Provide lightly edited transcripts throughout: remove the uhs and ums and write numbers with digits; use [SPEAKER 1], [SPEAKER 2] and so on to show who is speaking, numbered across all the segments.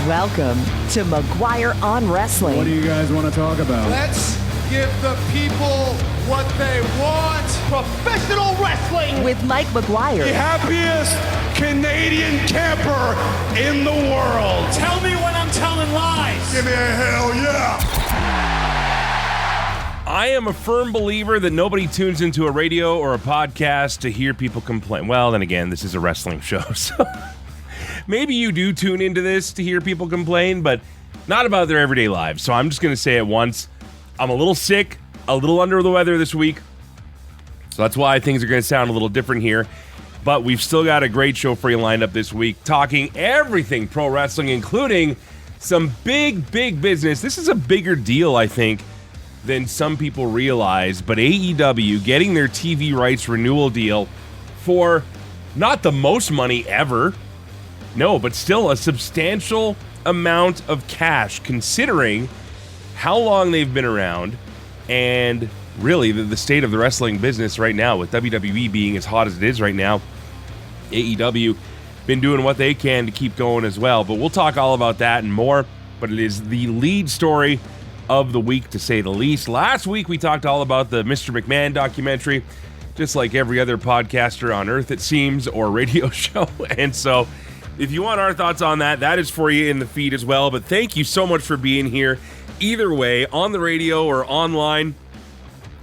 [SPEAKER 1] Welcome to McGuire on Wrestling.
[SPEAKER 2] What do you guys want to talk about?
[SPEAKER 3] Let's give the people what they want. Professional wrestling.
[SPEAKER 1] With Mike McGuire.
[SPEAKER 4] The happiest Canadian camper in the world.
[SPEAKER 5] Tell me when I'm telling lies.
[SPEAKER 4] Give me a hell yeah.
[SPEAKER 6] I am a firm believer that nobody tunes into a radio or a podcast to hear people complain. Well, then again, this is a wrestling show, so maybe you do tune into this to hear people complain, but not about their everyday lives. So I'm just going to say it once. I'm a little sick, a little under the weather this week, so that's why things are going to sound a little different here. But we've still got a great show for you lined up this week, talking everything pro wrestling, including some big business. This is a bigger deal, I think, than some people realize, but AEW getting their TV Rights Renewal Deal for not the most money ever, no, but still a substantial amount of cash considering how long they've been around and really the state of the wrestling business right now, with WWE being as hot as it is right now. AEW been doing what they can to keep going as well, but we'll talk all about that and more. But it is the lead story of the week, to say the least. Last week we talked all about the Mr. McMahon documentary, just like every other podcaster on earth, it seems, or radio show. And so if you want our thoughts on that, that is for you in the feed as well. But thank you so much for being here either way, on the radio or online.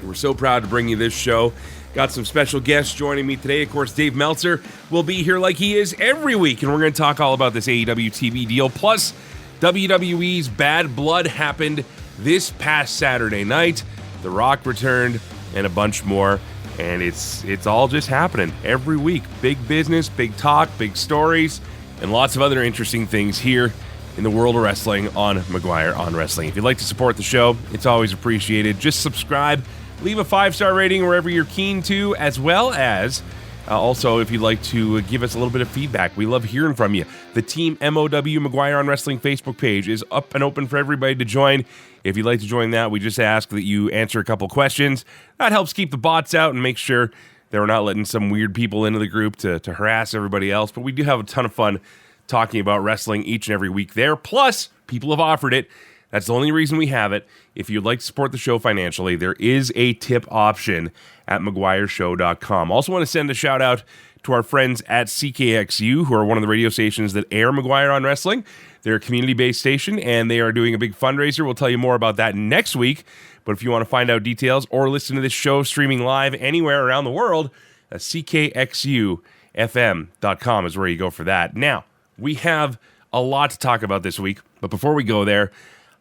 [SPEAKER 6] We're so proud to bring you this show. Got some special guests joining me today. Of course, Dave Meltzer will be here like he is every week, and we're going to talk all about this AEW TV deal. Plus, WWE's Bad Blood happened this past Saturday night. The Rock returned, and a bunch more. And it's all just happening every week. Big business, big talk, big stories, and lots of other interesting things here in the world of wrestling on McGuire on Wrestling. If you'd like to support the show, it's always appreciated. Just subscribe, leave a 5-star rating wherever you're keen to, as well as also if you'd like to give us a little bit of feedback. We love hearing from you. The Team MOW McGuire on Wrestling Facebook page is up and open for everybody to join. If you'd like to join that, we just ask that you answer a couple questions. That helps keep the bots out and make sure that we're not letting some weird people into the group to harass everybody else. But we do have a ton of fun talking about wrestling each and every week there. Plus, people have offered it. That's the only reason we have it. If you'd like to support the show financially, there is a tip option at McGuireShow.com. Also want to send a shout out to our friends at CKXU, who are one of the radio stations that air McGuire on Wrestling. They're a community-based station, and they are doing a big fundraiser. We'll tell you more about that next week. But if you want to find out details or listen to this show streaming live anywhere around the world, CKXUFM.com is where you go for that. Now, we have a lot to talk about this week, but before we go there,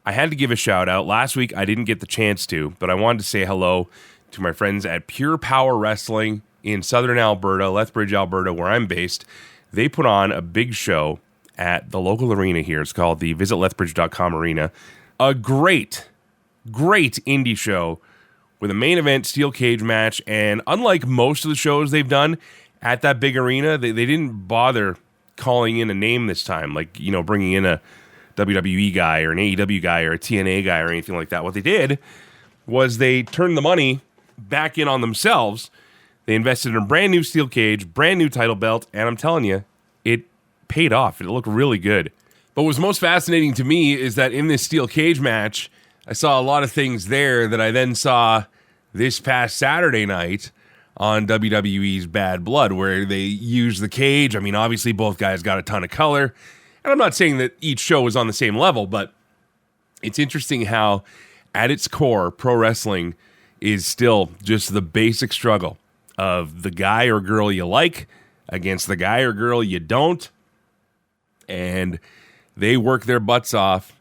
[SPEAKER 6] I had to give a shout out. Last week, I didn't get the chance to, but I wanted to say hello to my friends at Pure Power Wrestling in southern Alberta, Lethbridge, Alberta, where I'm based. They put on a big show at the local arena here. It's called the visitlethbridge.com arena. A great indie show with a main event steel cage match, and unlike most of the shows they've done at that big arena, they didn't bother calling in a name this time, like, you know, bringing in a WWE guy or an AEW guy or a TNA guy or anything like that. What they did was they turned the money back in on themselves. They invested in a brand new steel cage, brand new title belt, and I'm telling you, it paid off. It looked really good. But what's most fascinating to me is that in this steel cage match, I saw a lot of things there that I then saw this past Saturday night on WWE's Bad Blood, where they used the cage. I mean, obviously both guys got a ton of color. And I'm not saying that each show was on the same level, but it's interesting how at its core, pro wrestling is still just the basic struggle of the guy or girl you like against the guy or girl you don't. And they work their butts off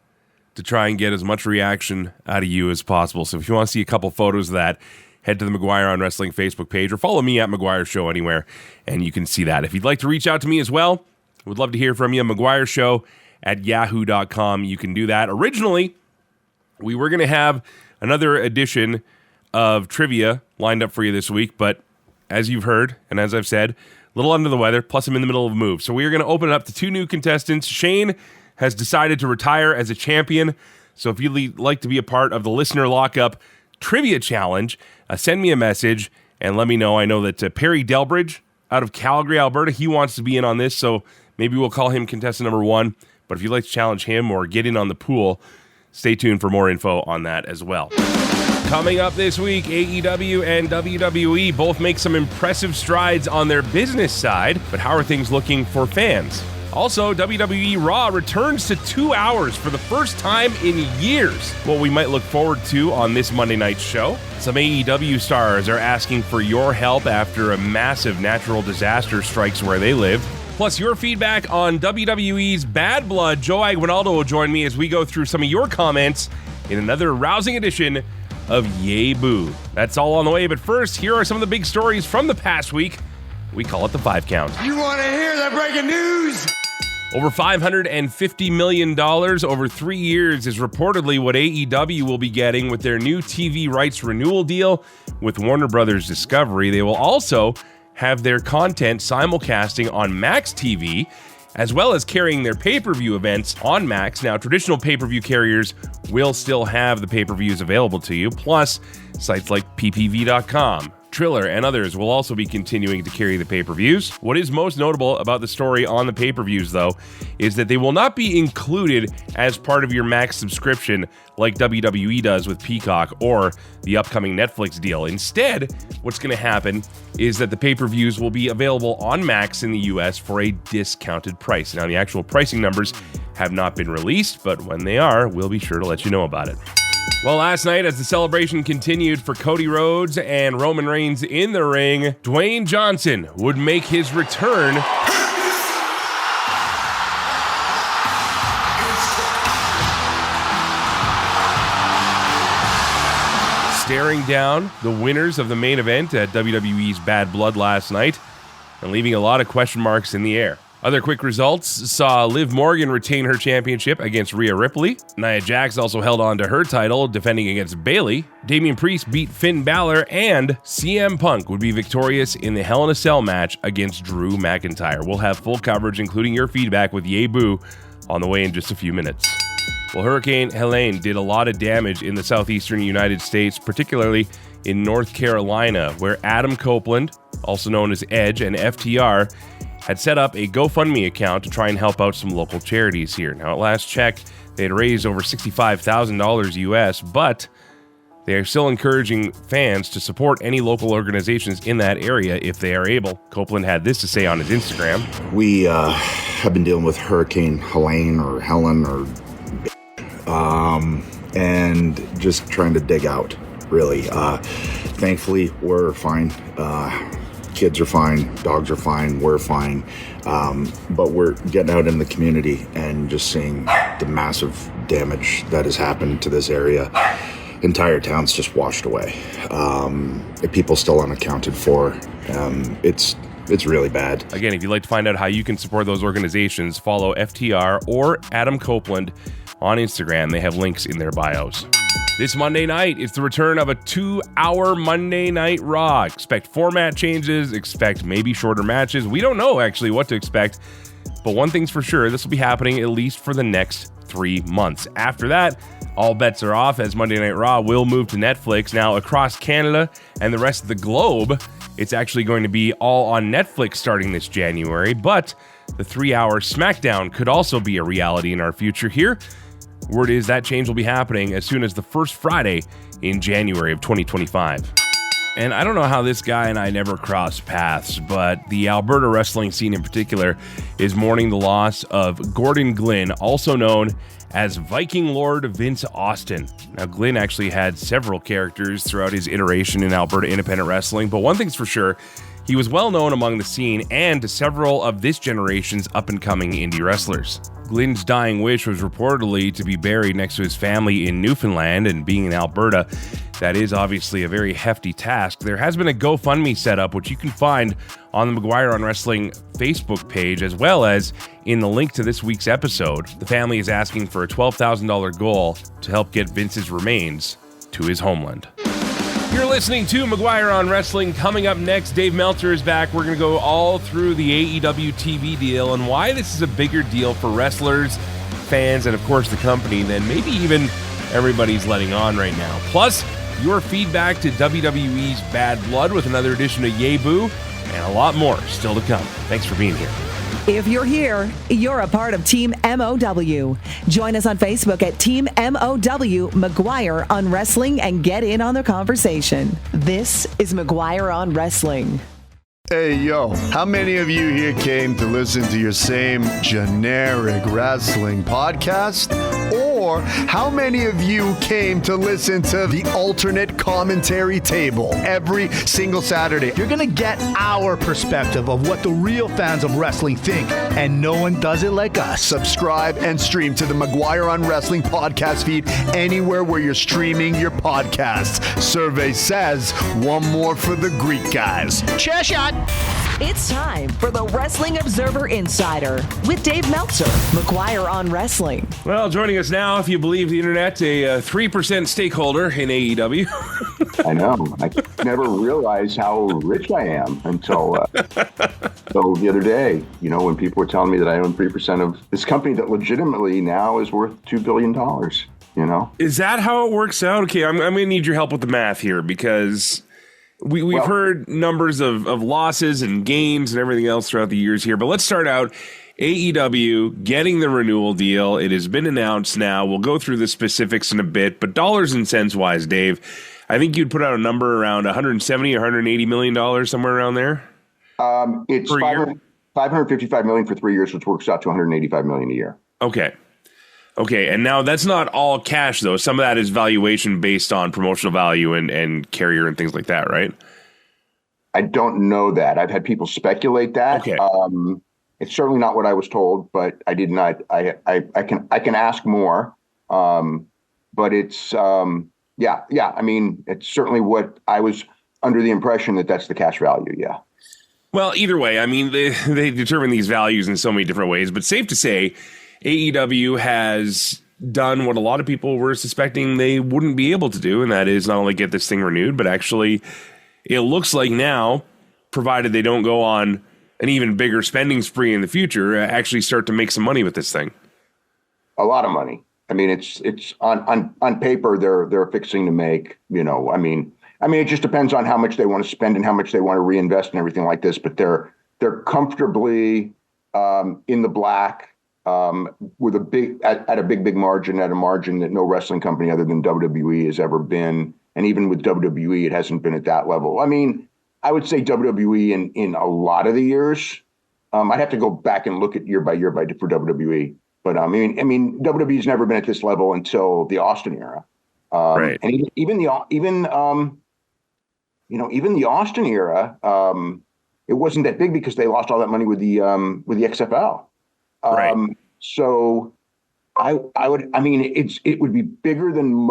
[SPEAKER 6] to try and get as much reaction out of you as possible. So if you want to see a couple photos of that, head to the McGuire on Wrestling Facebook page or follow me at McGuire Show anywhere, and you can see that. If you'd like to reach out to me as well, would love to hear from you. McGuire Show at yahoo.com. You can do that. Originally, we were going to have another edition of trivia lined up for you this week, but as you've heard, and as I've said, a little under the weather, plus I'm in the middle of a move. So we are going to open it up to 2 new contestants. Shane has decided to retire as a champion. So if you'd like to be a part of the listener lockup trivia challenge, send me a message and let me know. I know that Perry Delbridge out of Calgary, Alberta, he wants to be in on this, so maybe we'll call him contestant number 1. But if you'd like to challenge him or get in on the pool, stay tuned for more info on that as well. Coming up this week, AEW and WWE both make some impressive strides on their business side, but how are things looking for fans? Also, WWE Raw returns to 2 hours for the first time in years. What we might look forward to on this Monday night show. Some AEW stars are asking for your help after a massive natural disaster strikes where they live. Plus, your feedback on WWE's Bad Blood. Joe Aguinaldo will join me as we go through some of your comments in another rousing edition of Yay Boo. That's all on the way, but first, here are some of the big stories from the past week. We call it the 5 count.
[SPEAKER 4] You want to hear the breaking news?
[SPEAKER 6] Over $550 million over 3 years is reportedly what AEW will be getting with their new TV Rights Renewal Deal with Warner Brothers Discovery. They will also have their content simulcasting on Max TV, as well as carrying their pay-per-view events on Max. Now, traditional pay-per-view carriers will still have the pay-per-views available to you, plus sites like ppv.com, Triller, and others will also be continuing to carry the pay-per-views. What is most notable about the story on the pay-per-views, though, is that they will not be included as part of your Max subscription like WWE does with Peacock or the upcoming Netflix deal. Instead, what's going to happen is that the pay-per-views will be available on Max in the US for a discounted price. Now, the actual pricing numbers have not been released, but when they are, we'll be sure to let you know about it. Well, last night, as the celebration continued for Cody Rhodes and Roman Reigns in the ring, Dwayne Johnson would make his return. Staring down the winners of the main event at WWE's Bad Blood last night and leaving a lot of question marks in the air. Other quick results saw Liv Morgan retain her championship against Rhea Ripley. Nia Jax also held on to her title, defending against Bayley. Damian Priest beat Finn Balor, and CM Punk would be victorious in the Hell in a Cell match against Drew McIntyre. We'll have full coverage, including your feedback with Yay Boo, on the way in just a few minutes. Well, Hurricane Helene did a lot of damage in the southeastern United States, particularly in North Carolina, where Adam Copeland, also known as Edge, and FTR had set up a GoFundMe account to try and help out some local charities here. Now, at last check, they had raised over $65,000 US, but they are still encouraging fans to support any local organizations in that area if they are able. Copeland had this to say on his Instagram.
[SPEAKER 2] We have been dealing with Hurricane Helene or Helen or and just trying to dig out, really. Thankfully, we're fine. Kids are fine, dogs are fine, we're fine, but we're getting out in the community and just seeing the massive damage that has happened to this area. Entire town's just washed away. People still unaccounted for. It's really bad.
[SPEAKER 6] Again, if you'd like to find out how you can support those organizations, follow FTR or Adam Copeland on Instagram. They have links in their bios. This Monday night, it's the return of a 2-hour Monday Night Raw. Expect format changes, expect maybe shorter matches. We don't know actually what to expect, but one thing's for sure, this will be happening at least for the next 3 months. After that, all bets are off as Monday Night Raw will move to Netflix. Now, across Canada and the rest of the globe, it's actually going to be all on Netflix starting this January, but the 3-hour SmackDown could also be a reality in our future here. Word is that change will be happening as soon as the first Friday in January of 2025. And I don't know how this guy and I never crossed paths, but the Alberta wrestling scene in particular is mourning the loss of Gordon Glynn, also known as Viking Lord Vince Austin. Now, Glynn actually had several characters throughout his iteration in Alberta independent wrestling, but one thing's for sure, he was well known among the scene and to several of this generation's up-and-coming indie wrestlers. Glynn's dying wish was reportedly to be buried next to his family in Newfoundland, and being in Alberta, that is obviously a very hefty task. There has been a GoFundMe set up, which you can find on the McGuire on Wrestling Facebook page, as well as in the link to this week's episode. The family is asking for a $12,000 goal to help get Vince's remains to his homeland. You're listening to McGuire on Wrestling. Coming up next, Dave Meltzer is back. We're going to go all through the AEW TV deal and why this is a bigger deal for wrestlers, fans, and of course the company than maybe even everybody's letting on right now. Plus, your feedback to WWE's Bad Blood with another edition of Yay Boo, and a lot more still to come. Thanks for being here.
[SPEAKER 1] If you're here, you're a part of Team MOW. Join us on Facebook at Team MOW McGuire on Wrestling and get in on the conversation. This is McGuire on Wrestling.
[SPEAKER 7] Hey, yo, how many of you here came to listen to your same generic wrestling podcast? Or how many of you came to listen to the alternate commentary table every single Saturday?
[SPEAKER 8] You're going to get our perspective of what the real fans of wrestling think, and no one does it like us.
[SPEAKER 7] Subscribe and stream to the McGuire on Wrestling podcast feed anywhere where you're streaming your podcasts. Survey says one more for the Greek guys.
[SPEAKER 8] Chair shot.
[SPEAKER 1] It's time for the Wrestling Observer Insider with Dave Meltzer, McGuire on Wrestling.
[SPEAKER 6] Well, joining us now, if you believe the internet, a 3% stakeholder in AEW.
[SPEAKER 9] I know. I never realized how rich I am until the other day, you know, when people were telling me that I own 3% of this company that legitimately now is worth $2 billion, you know?
[SPEAKER 6] Is that how it works out? Okay, I'm going to need your help with the math here because we've heard numbers of losses and gains and everything else throughout the years here. But let's start out. AEW getting the renewal deal. It has been announced now. We'll go through the specifics in a bit. But dollars and cents wise, Dave, I think you'd put out a number around 170 or 180 million dollars, somewhere around there.
[SPEAKER 9] It's $555 million for 3 years, which works out to 185 million a year.
[SPEAKER 6] Okay, and now that's not all cash though. Some of that is valuation based on promotional value and carrier and things like that, right?
[SPEAKER 9] I don't know that. I've had people speculate that.
[SPEAKER 6] Okay.
[SPEAKER 9] It's certainly not what I was told, but I did not. I can ask more. But it's yeah. I mean, it's certainly what I was under the impression that's the cash value. Yeah.
[SPEAKER 6] Well, either way, I mean, they determine these values in so many different ways, but safe to say, AEW has done what a lot of people were suspecting they wouldn't be able to do, and that is not only get this thing renewed, but actually, it looks like now, provided they don't go on an even bigger spending spree in the future, actually start to make some money with this thing.
[SPEAKER 9] A lot of money. I mean, it's on paper they're fixing to make, you know, I mean it just depends on how much they want to spend and how much they want to reinvest and everything like this, but they're comfortably in the black with a big margin, at a margin that no wrestling company other than WWE has ever been, and even with WWE it hasn't been at that level. I mean, I would say WWE in a lot of the years, I'd have to go back and look at year by year for WWE. But I mean, WWE's never been at this level until the Austin era,
[SPEAKER 6] right?
[SPEAKER 9] And even the Austin era, it wasn't that big because they lost all that money with the XFL.
[SPEAKER 6] Right.
[SPEAKER 9] So it would be bigger than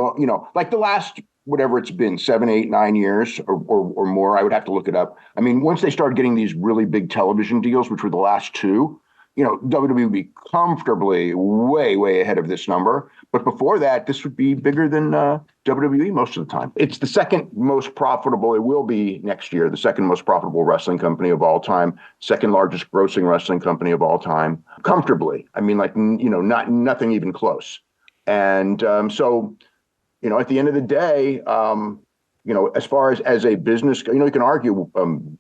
[SPEAKER 9] like the last, whatever it's been, 7, 8, 9 years or more. I would have to look it up. I mean, once they started getting these really big television deals, which were the last two, you know, WWE would be comfortably way ahead of this number. But before that, this would be bigger than WWE most of the time. It's the second most profitable. It will be next year, the second most profitable wrestling company of all time, second largest grossing wrestling company of all time, comfortably. I mean, like, you know, nothing even close. And so, you know, at the end of the day, you know, as far as a business, you know, you can argue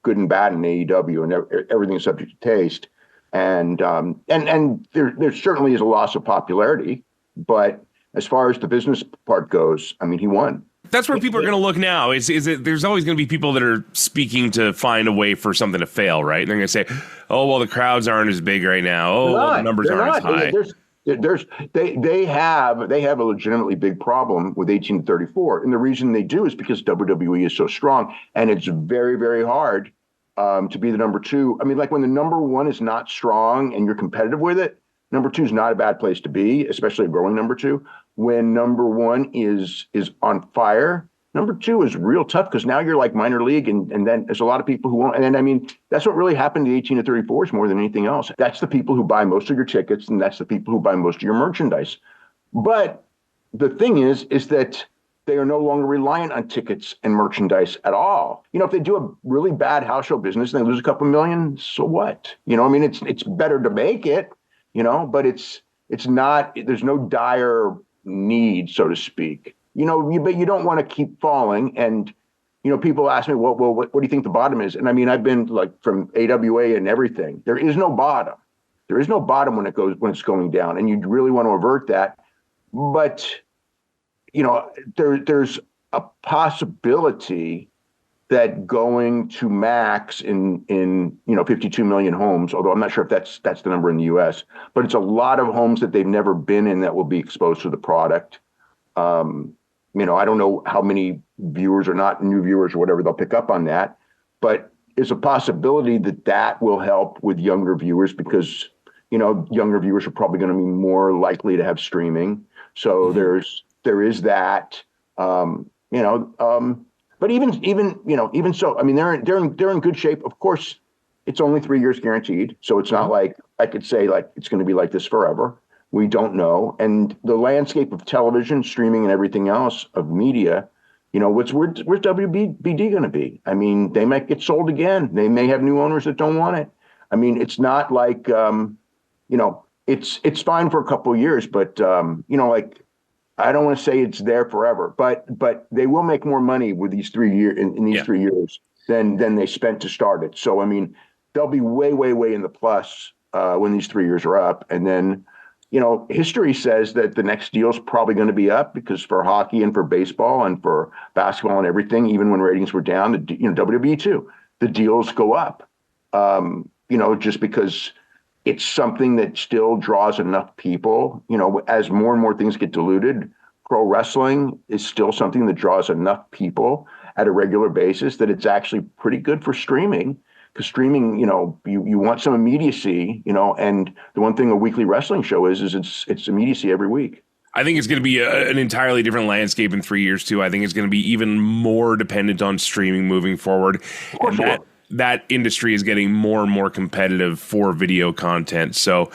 [SPEAKER 9] good and bad in AEW and everything is subject to taste. And there certainly is a loss of popularity, but as far as the business part goes, I mean, he won.
[SPEAKER 6] That's where people are going to look now. There's always going to be people that are speaking to find a way for something to fail, right? And they're going to say, "Oh, well, the crowds aren't as big right now. Oh, well, the numbers aren't as high."
[SPEAKER 9] They have a legitimately big problem with 18 to 34, and the reason they do is because WWE is so strong, and it's very, very hard to be the number two. I mean, like when the number one is not strong and you're competitive with it, number two is not a bad place to be, especially a growing number two. When number one is on fire, number two is real tough because now you're like minor league, and then there's a lot of people who won't. And then, I mean, that's what really happened to 18 to 34s more than anything else. That's the people who buy most of your tickets, and that's the people who buy most of your merchandise. But the thing is that they are no longer reliant on tickets and merchandise at all. You know, if they do a really bad house show business and they lose a couple million, so what? You know, I mean, it's better to make it, you know, but it's not, there's no dire need, so to speak. You know, but you don't want to keep falling. And, you know, people ask me, well, what do you think the bottom is? And I mean, I've been like from AWA and everything. There is no bottom. There is no bottom when it's going down, and you really want to avert that. But there's a possibility that going to max in 52 million homes, although I'm not sure if that's the number in the U.S., but it's a lot of homes that they've never been in that will be exposed to the product. I don't know how many viewers or not new viewers or whatever they'll pick up on that, but it's a possibility that will help with younger viewers because younger viewers are probably going to be more likely to have streaming. So there is that. But even so, I mean, they're in good shape. Of course, it's only 3 years guaranteed, so it's not like I could say like it's going to be like this forever. We don't know, and the landscape of television, streaming, and everything else of media, where's WBD going to be? I mean, they might get sold again. They may have new owners that don't want it. I mean, it's not like it's fine for a couple of years, but I don't want to say it's there forever, but they will make more money with these 3 years in these 3 years than they spent to start it. So I mean, they'll be way, way, way in the plus when these 3 years are up. And then, history says that the next deal is probably going to be up because for hockey and for baseball and for basketball and everything, even when ratings were down, WWE too, the deals go up. Just because it's something that still draws enough people, as more and more things get diluted. Pro wrestling is still something that draws enough people at a regular basis that it's actually pretty good for streaming. Because streaming, you want some immediacy, and the one thing a weekly wrestling show is it's immediacy every week.
[SPEAKER 6] I think it's going to be an entirely different landscape in 3 years too. I think it's going to be even more dependent on streaming moving forward.
[SPEAKER 9] Of course,
[SPEAKER 6] and that industry is getting more and more competitive for video content. So,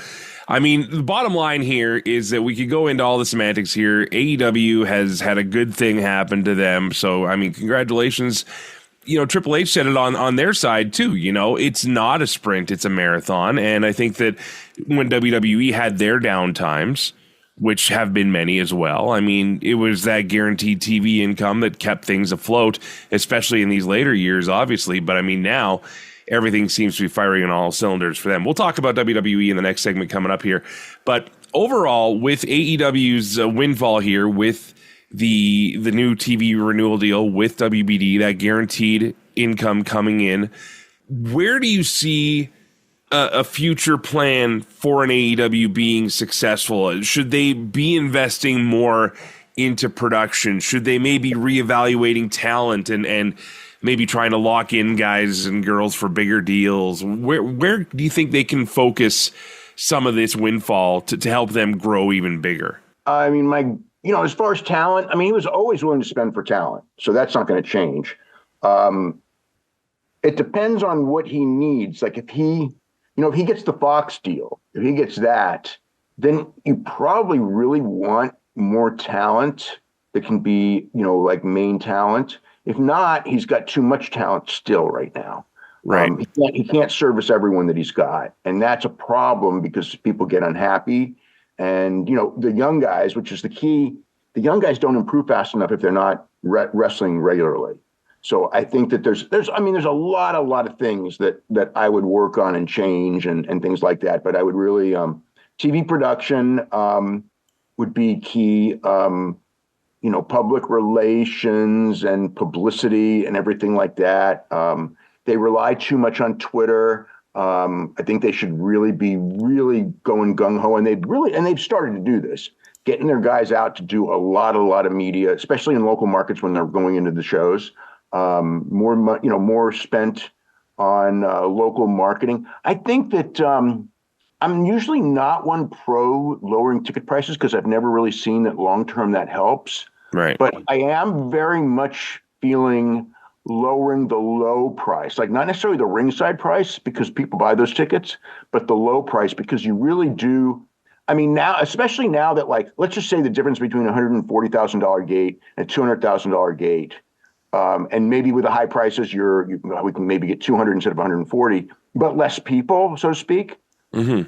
[SPEAKER 6] I mean, the bottom line here is that we could go into all the semantics here. AEW has had a good thing happen to them. So, I mean, congratulations. Triple H said it on their side too. It's not a sprint, it's a marathon. And I think that when WWE had their downtimes, which have been many as well, I mean, it was that guaranteed TV income that kept things afloat, especially in these later years, obviously. But I mean, now everything seems to be firing on all cylinders for them. We'll talk about WWE in the next segment coming up here. But overall, with AEW's windfall here, with the new TV renewal deal with WBD, that guaranteed income coming in, where do you see a future plan for an AEW being successful? Should they be investing more into production? Should they maybe reevaluating talent and maybe trying to lock in guys and girls for bigger deals? Where do you think they can focus some of this windfall to help them grow even bigger?
[SPEAKER 9] I mean, as far as talent, I mean, he was always willing to spend for talent, so that's not going to change. It depends on what he needs. Like if he gets the Fox deal, if he gets that, then you probably really want more talent that can be, like main talent. If not, he's got too much talent still right now.
[SPEAKER 6] Right.
[SPEAKER 9] He can't service everyone that he's got. And that's a problem because people get unhappy. And, the young guys, which is the key, the young guys don't improve fast enough if they're not wrestling regularly. So I think that there's a lot of things that I would work on and change and things like that. But I would really, TV production would be key. Public relations and publicity and everything like that. They rely too much on Twitter. I think they should really be going gung ho, and they've started to do this, getting their guys out to do a lot of media, especially in local markets when they're going into the shows. More spent on local marketing. I think that I'm usually not one pro lowering ticket prices because I've never really seen that long term that helps.
[SPEAKER 6] Right.
[SPEAKER 9] But I am very much feeling lowering the low price, like not necessarily the ringside price because people buy those tickets, but the low price because you really do. I mean, now, especially now that, like, let's just say the difference between $140,000 gate and $200,000 gate. And maybe with the high prices, we can maybe get 200 instead of 140, but less people, so to speak.
[SPEAKER 6] Mm-hmm.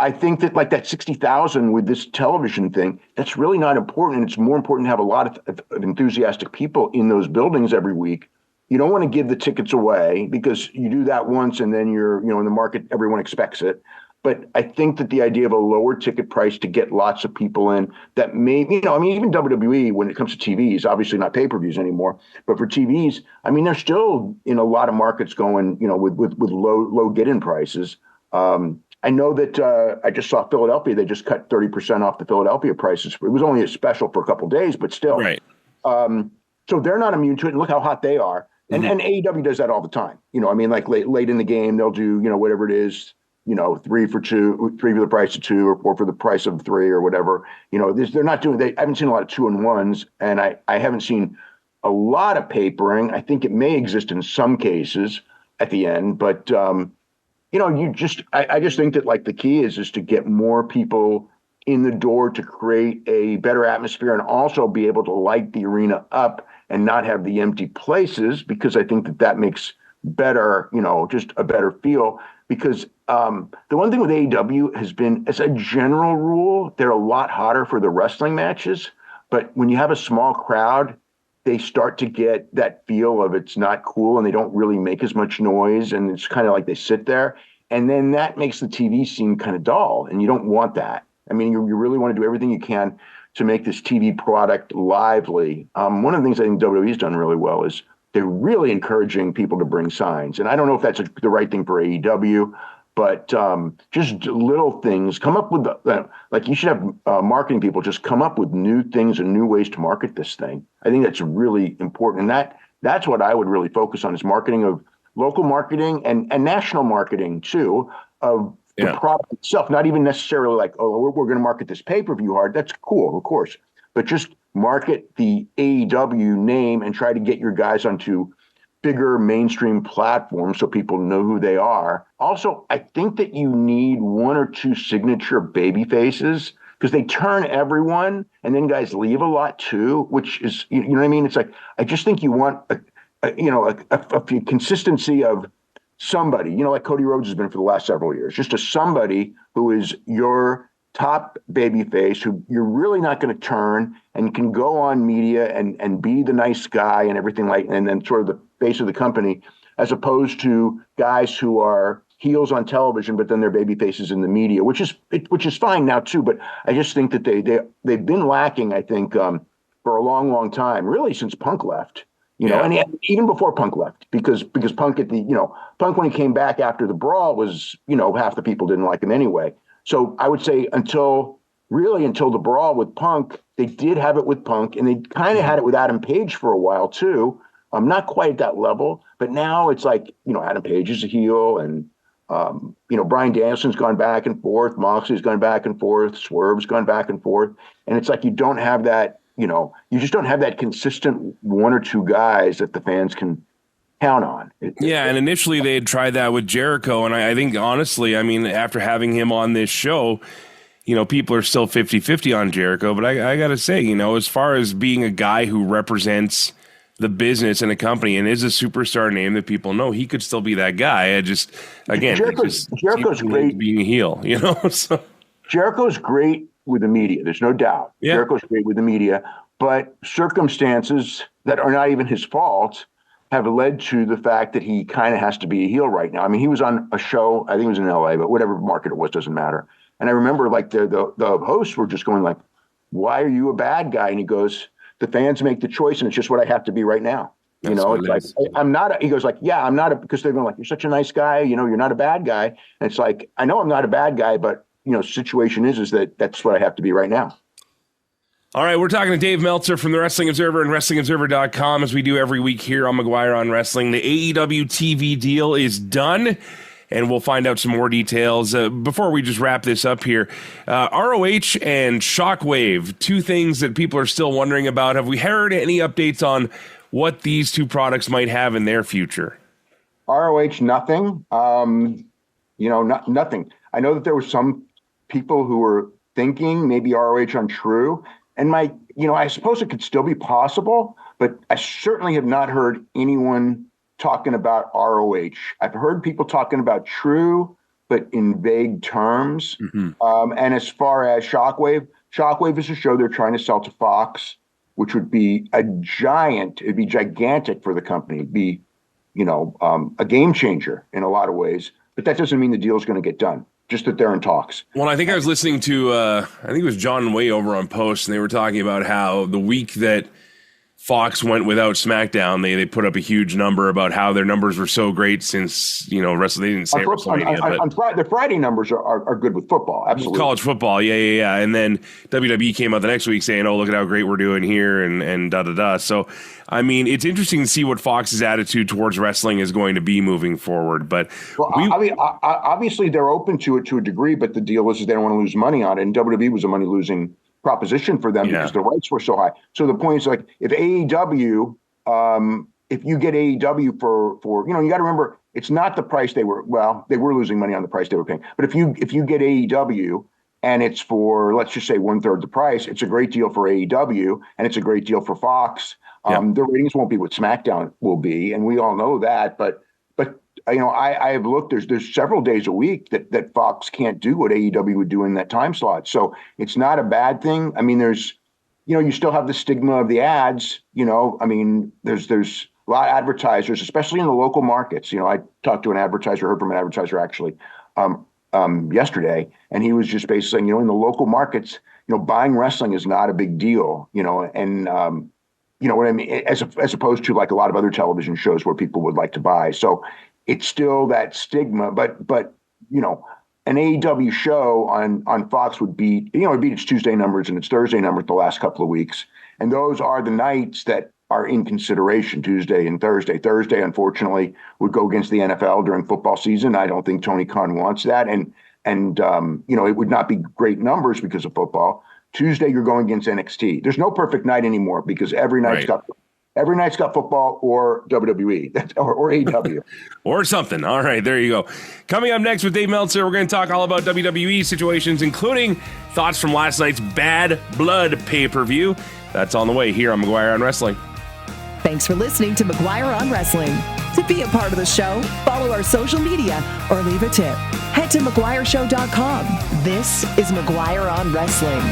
[SPEAKER 9] I think that like that 60,000 with this television thing, that's really not important. And it's more important to have a lot of enthusiastic people in those buildings every week. You don't want to give the tickets away because you do that once and then you're, in the market, everyone expects it. But I think that the idea of a lower ticket price to get lots of people in that may, even WWE, when it comes to TVs, obviously not pay-per-views anymore, but for TVs, they're still in a lot of markets going, with low get-in prices. I know that I just saw Philadelphia. They just cut 30% off the Philadelphia prices. It was only a special for a couple of days, but still.
[SPEAKER 6] Right.
[SPEAKER 9] So they're not immune to it. And look how hot they are. And AEW does that all the time. Like late in the game, they'll do, whatever it is, 3 for the price of 2 or 4 for the price of 3 or whatever. They're not doing, I haven't seen a lot of 2-on-1s, and I haven't seen a lot of papering. I think it may exist in some cases at the end, but, I just think that like the key is to get more people in the door to create a better atmosphere and also be able to light the arena up and not have the empty places, because I think that makes better, just a better feel. Because the one thing with AEW has been, as a general rule, they're a lot hotter for the wrestling matches. But when you have a small crowd, they start to get that feel of it's not cool and they don't really make as much noise. And it's kind of like they sit there. And then that makes the TV scene kind of dull. And you don't want that. You really want to do everything you can to make this TV product lively. One of the things I think WWE's done really well is they're really encouraging people to bring signs. And I don't know if that's the right thing for AEW, but just little things. Come up with, you should have marketing people just come up with new things and new ways to market this thing. I think that's really important. And that's what I would really focus on, is marketing of local marketing and national marketing too, of the product itself, not even necessarily like, we're going to market this pay-per-view hard. That's cool, of course. But just market the AEW name and try to get your guys onto bigger mainstream platforms so people know who they are. Also, I think that you need 1 or 2 signature baby faces, because they turn everyone and then guys leave a lot too, which is, you know what I mean? It's like, I just think you want a consistency of somebody, like Cody Rhodes has been for the last several years, just somebody who is your top baby face, who you're really not going to turn and can go on media and be the nice guy and everything, and then sort of the face of the company, as opposed to guys who are heels on television, but then they're baby faces in the media, which is fine now too. But I just think that they've been lacking, I think, for a long, long time, really since Punk left. And even before Punk left, because Punk Punk, when he came back after the brawl, was, half the people didn't like him anyway. So I would say until the brawl with Punk, they did have it with Punk, and they kind of had it with Adam Page for a while too. Not quite at that level, but now it's like, Adam Page is a heel, and Bryan Danielson's gone back and forth, Moxley's gone back and forth, Swerve's gone back and forth, and it's like you don't have that. You just don't have that consistent 1 or 2 guys that the fans can count on.
[SPEAKER 6] And initially they had tried that with Jericho, and I think, honestly, after having him on this show, people are still 50-50 on Jericho, but I got to say, as far as being a guy who represents the business and a company and is a superstar name that people know, he could still be that guy. I just, again,
[SPEAKER 9] Jericho's great
[SPEAKER 6] being a heel, So
[SPEAKER 9] Jericho's great with the media. There's no doubt. Yeah. Jericho's great with the media, but circumstances that are not even his fault have led to the fact that he kind of has to be a heel right now. He was on a show, I think it was in LA, but whatever market it was, doesn't matter. And I remember the hosts were just going like, "Why are you a bad guy?" And he goes, "The fans make the choice, and it's just what I have to be right now." It's like, I'm not, he goes like, "Yeah, I'm not," because they're going like, "You're such a nice guy, you're not a bad guy." And it's like, I know I'm not a bad guy, but situation is that's what I have to be right now.
[SPEAKER 6] All right, we're talking to Dave Meltzer from the Wrestling Observer and WrestlingObserver.com, as we do every week here on McGuire on Wrestling. The AEW TV deal is done, and we'll find out some more details. Before we just wrap this up here, ROH and Shockwave, 2 things that people are still wondering about. Have we heard any updates on what these 2 products might have in their future?
[SPEAKER 9] ROH, nothing. Nothing. I know that there were some people who were thinking maybe ROH on True. And I suppose it could still be possible, but I certainly have not heard anyone talking about ROH. I've heard people talking about True, but in vague terms. Mm-hmm. And as far as Shockwave is a show they're trying to sell to Fox, which would be it'd be gigantic for the company. It'd be, a game changer in a lot of ways, but that doesn't mean the deal is going to get done. just that they're in talks.
[SPEAKER 6] Well, I think I was listening to, I think it was John Way over on Post, and they were talking about how the week that Fox went without SmackDown, they put up a huge number about how their numbers were so great since, wrestling. They didn't say WrestleMania.
[SPEAKER 9] The Friday numbers are good with football. Absolutely.
[SPEAKER 6] College football. Yeah. And then WWE came out the next week saying, oh, look at how great we're doing here and da-da-da. So, I mean, it's interesting to see what Fox's attitude towards wrestling is going to be moving forward. But
[SPEAKER 9] obviously they're open to it to a degree, but the deal is they don't want to lose money on it. And WWE was a money-losing proposition for them because the rights were so high. So the point is, like, if AEW, if you get AEW for you got to remember, it's not the price they were losing money on the price they were paying. But if you get AEW and it's for, let's just say, 1/3 the price, it's a great deal for AEW and it's a great deal for Fox. The ratings won't be what SmackDown will be, and we all know that. But I have looked. There's several days a week that Fox can't do what AEW would do in that time slot. So it's not a bad thing. I mean, there's, you still have the stigma of the ads. I mean, there's a lot of advertisers, especially in the local markets. I talked to heard from an advertiser actually yesterday, and he was just basically saying, in the local markets, buying wrestling is not a big deal. And you know what I mean, as opposed to like a lot of other television shows where people would like to buy. So it's still that stigma, but an AEW show on Fox would beat its Tuesday numbers and its Thursday numbers the last couple of weeks. And those are the nights that are in consideration, Tuesday and Thursday. Thursday, unfortunately, would go against the NFL during football season. I don't think Tony Khan wants that. And it would not be great numbers because of football. Tuesday, you're going against NXT. There's no perfect night anymore because every night's got football or WWE or AEW.
[SPEAKER 6] Or something. All right, there you go. Coming up next with Dave Meltzer, we're going to talk all about WWE situations, including thoughts from last night's Bad Blood pay-per-view. That's on the way here on McGuire on Wrestling.
[SPEAKER 1] Thanks for listening to McGuire on Wrestling. To be a part of the show, follow our social media or leave a tip. Head to McGuireShow.com. This is McGuire on Wrestling.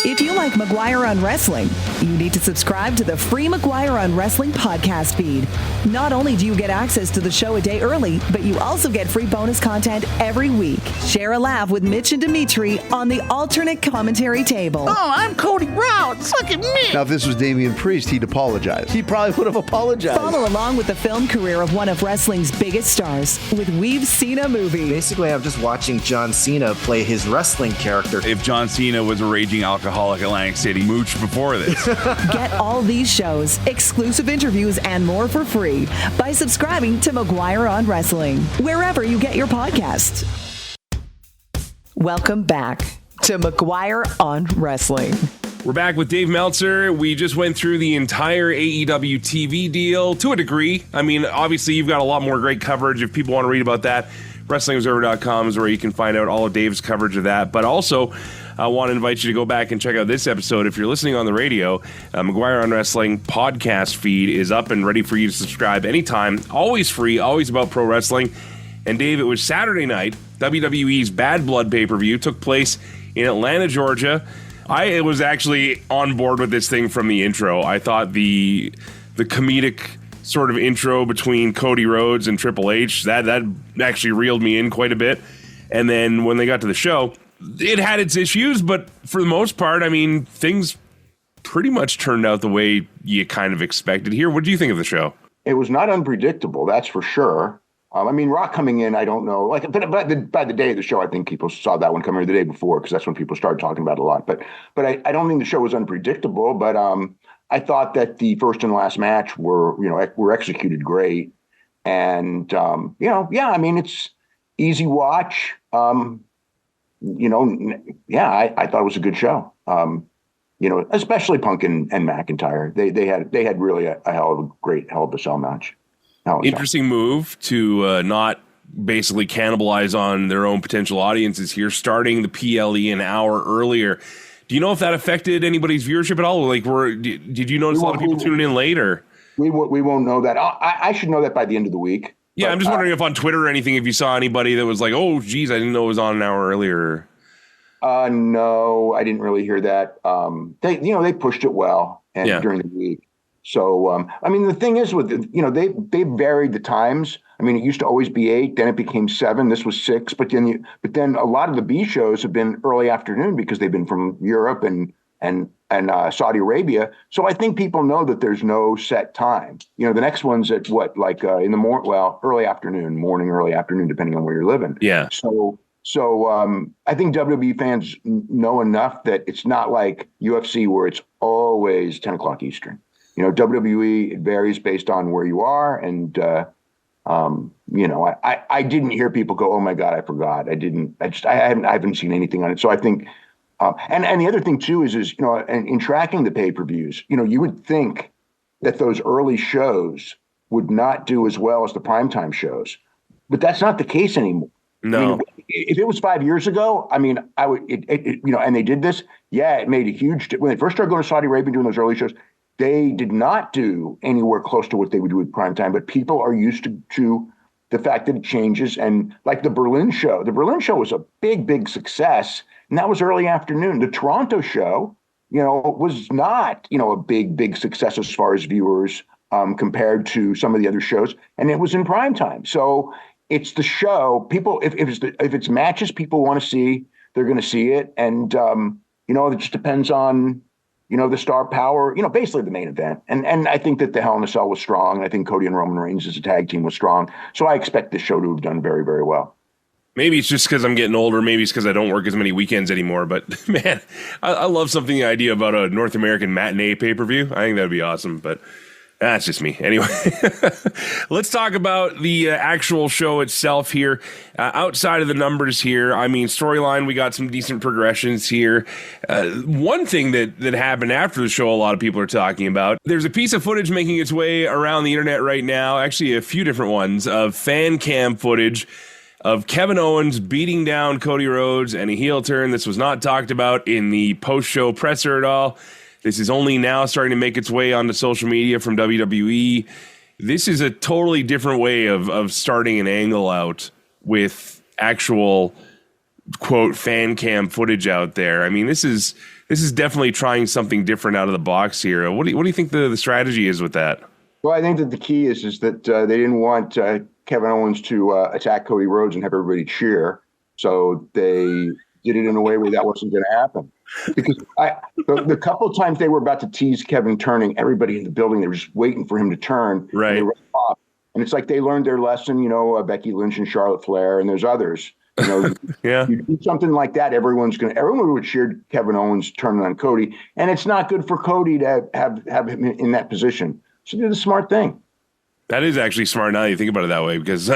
[SPEAKER 1] If you like McGuire on Wrestling, you need to subscribe to the free McGuire on Wrestling podcast feed. Not only do you get access to the show a day early, but you also get free bonus content every week. Share a laugh with Mitch and Dimitri on the alternate commentary table.
[SPEAKER 5] Oh, I'm Cody Brown. Look at me.
[SPEAKER 7] Now, if this was Damian Priest, he'd apologize.
[SPEAKER 8] He probably would have apologized.
[SPEAKER 1] Follow along with the film career of one of wrestling's biggest stars with We've Seen a Movie.
[SPEAKER 10] Basically, I'm just watching John Cena play his wrestling character.
[SPEAKER 11] If John Cena was a raging alcoholic Atlantic City mooch before this.
[SPEAKER 1] Get all these shows, exclusive interviews, and more for free by subscribing to McGuire on Wrestling, wherever you get your podcasts. Welcome back to McGuire on Wrestling.
[SPEAKER 6] We're back with Dave Meltzer. We just went through the entire AEW TV deal to a degree. I mean, obviously, you've got a lot more great coverage. If people want to read about that, WrestlingObserver.com is where you can find out all of Dave's coverage of that. But also, I want to invite you to go back and check out this episode. If you're listening on the radio, McGuire on Wrestling podcast feed is up and ready for you to subscribe anytime. Always free, always about pro wrestling. And Dave, it was Saturday night. WWE's Bad Blood pay-per-view took place in Atlanta, Georgia. I was actually on board with this thing from the intro. I thought the comedic sort of intro between Cody Rhodes and Triple H, that actually reeled me in quite a bit. And then when they got to the show, it had its issues, but for the most part, I mean, things pretty much turned out the way you kind of expected here. What do you think of the show?
[SPEAKER 9] It was not unpredictable, that's for sure. I mean, Rock coming in, I don't know. Like, but by the day of the show, I think people saw that one coming the day before because that's when people started talking about it a lot. But I don't think the show was unpredictable. But I thought that the first and last match were executed great, and I mean, it's easy watch. I thought it was a good show. Especially Punk and McIntyre. They had really a hell of a cell match.
[SPEAKER 6] Interesting move to not basically cannibalize on their own potential audiences here, starting the PLE an hour earlier. Do you know if that affected anybody's viewership at all? Like, did you notice a lot of people tuning in later?
[SPEAKER 9] We won't know that. I should know that by the end of the week.
[SPEAKER 6] Yeah, I'm just wondering if on Twitter or anything, if you saw anybody that was like, "Oh, geez, I didn't know it was on an hour earlier."
[SPEAKER 9] No, I didn't really hear that. They pushed it well during the week. So, I mean, the thing is with, they varied the times. I mean, it used to always be 8, then it became 7. This was 6, but then a lot of the B shows have been early afternoon because they've been from Europe and Saudi Arabia. So I think people know that there's no set time. The next one's at what, like in the early afternoon, early afternoon, depending on where you're living.
[SPEAKER 6] Yeah.
[SPEAKER 9] So I think WWE fans know enough that it's not like UFC where it's always 10 o'clock Eastern. WWE, it varies based on where you are. And, I didn't hear people go, oh my God, I forgot. I haven't seen anything on it. So I think, and the other thing too is in tracking the pay-per-views, you would think that those early shows would not do as well as the primetime shows, but that's not the case anymore.
[SPEAKER 6] No.
[SPEAKER 9] I mean, if it was 5 years ago, I mean, I would, and they did this. Yeah, it made a huge, when they first started going to Saudi Arabia doing those early shows, they did not do anywhere close to what they would do with primetime, but people are used to the fact that it changes. And like the Berlin show was a big, big success. And that was early afternoon. The Toronto show, was not, a big, big success as far as viewers compared to some of the other shows. And it was in primetime. So it's the show. People, if it's matches people want to see, they're going to see it. And, it just depends on, the star power, basically the main event. And I think that the Hell in a Cell was strong. I think Cody and Roman Reigns as a tag team was strong. So I expect this show to have done very, very well.
[SPEAKER 6] Maybe it's just because I'm getting older. Maybe it's because I don't work as many weekends anymore. But, man, I love the idea about a North American matinee pay-per-view. I think that would be awesome. But that's just me. Anyway, let's talk about the actual show itself here. Outside of the numbers here, I mean, storyline, we got some decent progressions here. One thing that happened after the show a lot of people are talking about, there's a piece of footage making its way around the internet right now, actually a few different ones, of fan cam footage of Kevin Owens beating down Cody Rhodes and a heel turn. This was not talked about in the post-show presser at all. This is only now starting to make its way onto social media from WWE. This is a totally different way of starting an angle out with actual, quote, fan cam footage out there. I mean, this is definitely trying something different out of the box here. What do you think the strategy is with that?
[SPEAKER 9] Well, I think that the key is that they didn't want Kevin Owens to attack Cody Rhodes and have everybody cheer. So they did it in a way where that wasn't going to happen. Because the couple of times they were about to tease Kevin turning, everybody in the building, they were just waiting for him to turn.
[SPEAKER 6] Right.
[SPEAKER 9] And they ran off. And it's like they learned their lesson, Becky Lynch and Charlotte Flair, and there's others.
[SPEAKER 6] Yeah.
[SPEAKER 9] You do something like that, everyone would cheer Kevin Owens turning on Cody. And it's not good for Cody to have him in that position. So do the smart thing.
[SPEAKER 6] That is actually smart now that you think about it that way, because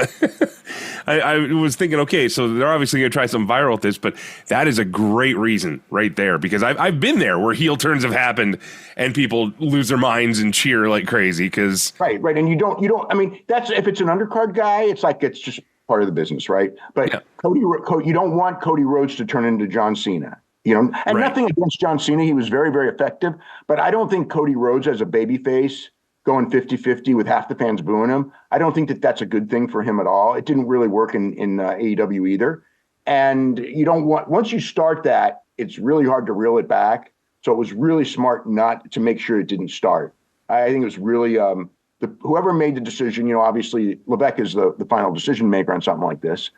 [SPEAKER 6] I was thinking, okay, so they're obviously going to try something viral with this, but that is a great reason right there, because I've been there where heel turns have happened and people lose their minds and cheer like crazy. Because
[SPEAKER 9] right. And you don't, I mean, that's, if it's an undercard guy, it's like, it's just part of the business, right? But yeah. Cody, you don't want Cody Rhodes to turn into John Cena. And right. Nothing against John Cena. He was very, very effective, but I don't think Cody Rhodes as a babyface going 50-50 with half the fans booing him, I don't think that that's a good thing for him at all. It didn't really work in AEW either. And you don't want, once you start that, it's really hard to reel it back. So it was really smart not to make sure it didn't start. I think it was really, whoever made the decision, obviously Levesque is the final decision maker on something like this.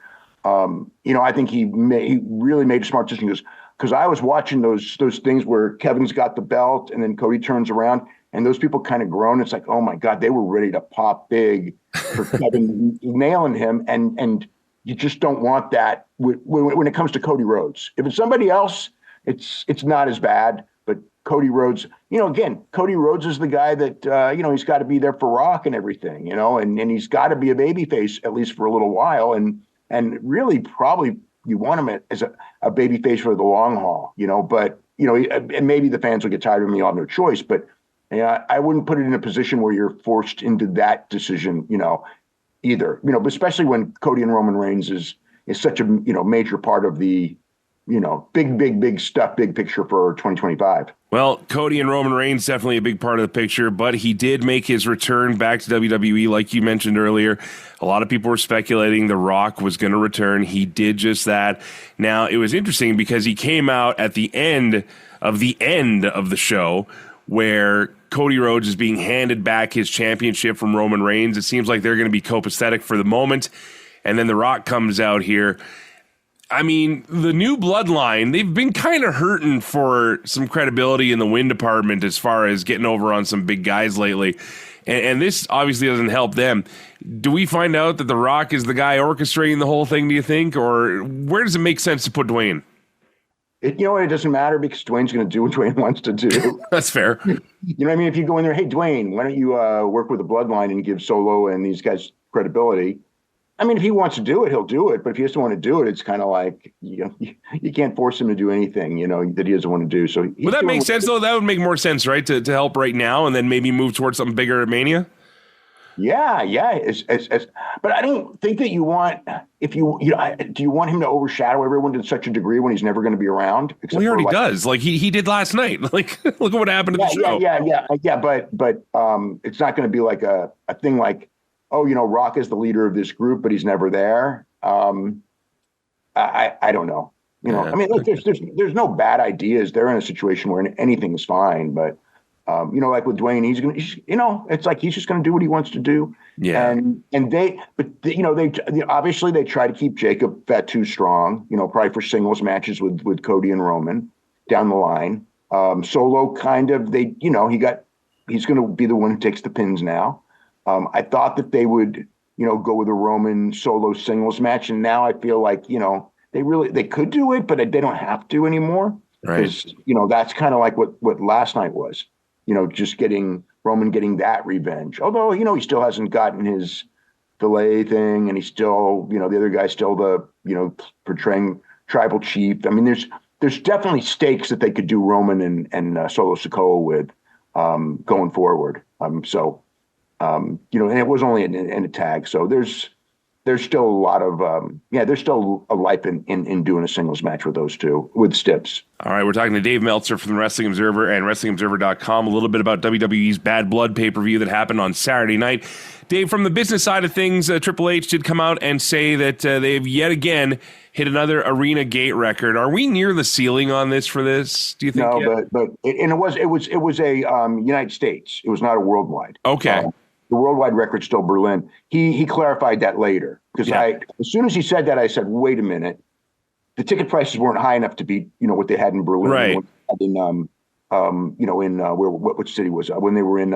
[SPEAKER 9] I think he really made a smart decision because I was watching those things where Kevin's got the belt and then Cody turns around. And those people kind of groan. It's like, oh my God, they were ready to pop big for Kevin nailing him. And you just don't want that when it comes to Cody Rhodes. If it's somebody else, it's not as bad. But Cody Rhodes, again, Cody Rhodes is the guy that, he's got to be there for Rock and everything, and he's got to be a babyface at least for a little while. And really probably you want him as a babyface for the long haul, but, and maybe the fans will get tired of him. You'll have no choice. But yeah, I wouldn't put it in a position where you're forced into that decision, either. But especially when Cody and Roman Reigns is such a major part of the big stuff, big picture for 2025.
[SPEAKER 6] Well, Cody and Roman Reigns definitely a big part of the picture, but he did make his return back to WWE, like you mentioned earlier. A lot of people were speculating The Rock was going to return. He did just that. Now, it was interesting because he came out at the end of the show where Cody Rhodes is being handed back his championship from Roman Reigns. It seems like they're going to be copacetic for the moment. And then The Rock comes out here. I mean, the new bloodline, they've been kind of hurting for some credibility in the win department as far as getting over on some big guys lately. And this obviously doesn't help them. Do we find out that The Rock is the guy orchestrating the whole thing, do you think? Or where does it make sense to put Dwayne?
[SPEAKER 9] It doesn't matter because Dwayne's going to do what Dwayne wants to do.
[SPEAKER 6] That's fair.
[SPEAKER 9] You know what I mean? If you go in there, hey, Dwayne, why don't you work with the bloodline and give Solo and these guys credibility? I mean, if he wants to do it, he'll do it. But if he doesn't want to do it, it's kind of like, you can't force him to do anything, that he doesn't want to do. So
[SPEAKER 6] would that make sense, though? That would make more sense, right? To help right now and then maybe move towards something bigger at Mania?
[SPEAKER 9] Yeah. But I don't think that you want, do you want him to overshadow everyone to such a degree when he's never going to be around?
[SPEAKER 6] Well, he already does. Like he did last night. Like, look at what happened to the show.
[SPEAKER 9] Yeah. But it's not going to be like a thing like, oh, Rock is the leader of this group, but he's never there. I don't know. I mean, look, there's no bad ideas. They're in a situation where anything is fine, but like with Dwayne, it's like he's just going to do what he wants to do.
[SPEAKER 6] Yeah.
[SPEAKER 9] They obviously they try to keep Jacob Fatu strong, probably for singles matches with Cody and Roman down the line. Solo kind of, he's going to be the one who takes the pins now. I thought that they would, go with a Roman Solo singles match. And now I feel like, they could do it, but they don't have to anymore. Because, that's kind of like what last night was, just Roman getting that revenge. Although, he still hasn't gotten his delay thing and he's still, the other guy's still the, portraying tribal chief. I mean, there's definitely stakes that they could do Roman and Solo Sikoa with going forward. And it was only in a tag. So there's still a lot of, there's still a life in doing a singles match with those two, with Stips.
[SPEAKER 6] All right, we're talking to Dave Meltzer from the Wrestling Observer and WrestlingObserver.com, a little bit about WWE's Bad Blood pay-per-view that happened on Saturday night. Dave, from the business side of things, Triple H did come out and say that they've yet again hit another arena gate record. Are we near the ceiling on this for this, do you think?
[SPEAKER 9] No, but it was a United States. It was not a worldwide.
[SPEAKER 6] Okay.
[SPEAKER 9] The worldwide record's still Berlin. He clarified that later because as soon as he said that, I said, wait a minute, the ticket prices weren't high enough to beat what they had in Berlin.
[SPEAKER 6] Right.
[SPEAKER 9] Which city was when they were in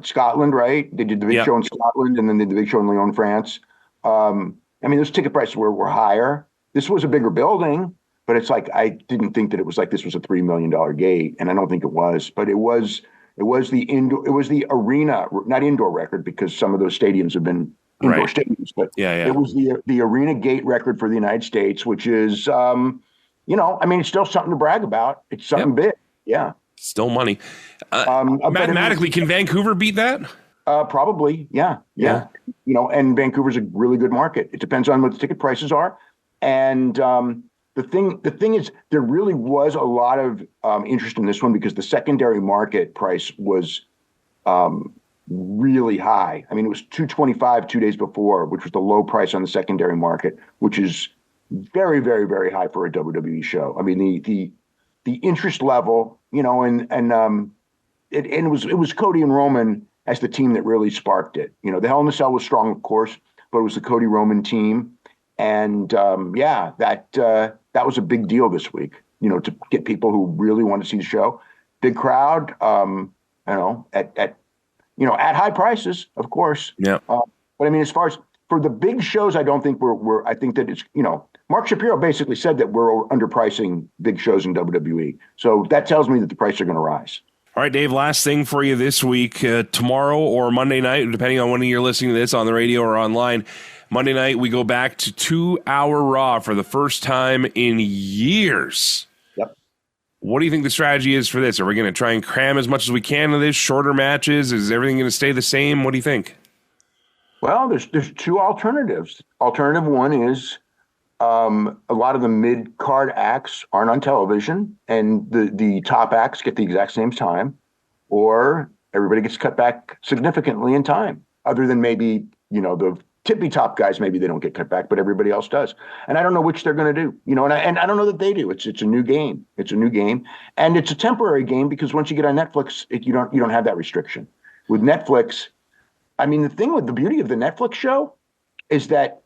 [SPEAKER 9] Scotland, right? They did the big show in Scotland and then they did the big show in Lyon, France. I mean, those ticket prices were higher. This was a bigger building, but it's like I didn't think that it was like this was a $3 million gate, and I don't think it was, but it was the arena, not indoor record, because some of those stadiums have been indoor stadiums, but it was the arena gate record for the United States, which is, I mean, it's still something to brag about. It's something big. Yeah.
[SPEAKER 6] Still money. Mathematically, can Vancouver beat that?
[SPEAKER 9] Probably. Yeah. And Vancouver's a really good market. It depends on what the ticket prices are. And, The thing is, there really was a lot of interest in this one because the secondary market price was really high. I mean, it was $225 2 days before, which was the low price on the secondary market, which is very, very, very high for a WWE show. I mean, the interest level, and it was Cody and Roman as the team that really sparked it. The Hell in a Cell was strong, of course, but it was the Cody Roman team, and that was a big deal this week, to get people who really want to see the show. Big crowd, at high prices, of course.
[SPEAKER 6] Yeah.
[SPEAKER 9] But I mean, as far as for the big shows, I don't think I think that it's, Mark Shapiro basically said that we're underpricing big shows in WWE. So that tells me that the prices are going to rise.
[SPEAKER 6] All right, Dave, last thing for you this week, tomorrow or Monday night, depending on when you're listening to this on the radio or online. Monday night, we go back to 2-hour Raw for the first time in years.
[SPEAKER 9] Yep.
[SPEAKER 6] What do you think the strategy is for this? Are we going to try and cram as much as we can into this? Shorter matches? Is everything going to stay the same? What do you think?
[SPEAKER 9] Well, there's two alternatives. Alternative one is a lot of the mid-card acts aren't on television, and the top acts get the exact same time, or everybody gets cut back significantly in time, other than maybe, the tippy top guys, maybe they don't get cut back, but everybody else does. And I don't know which they're going to do, and I don't know that they do. It's a new game. It's a new game, and it's a temporary game because once you get on Netflix, you don't have that restriction. With Netflix, I mean, the beauty of the Netflix show is that,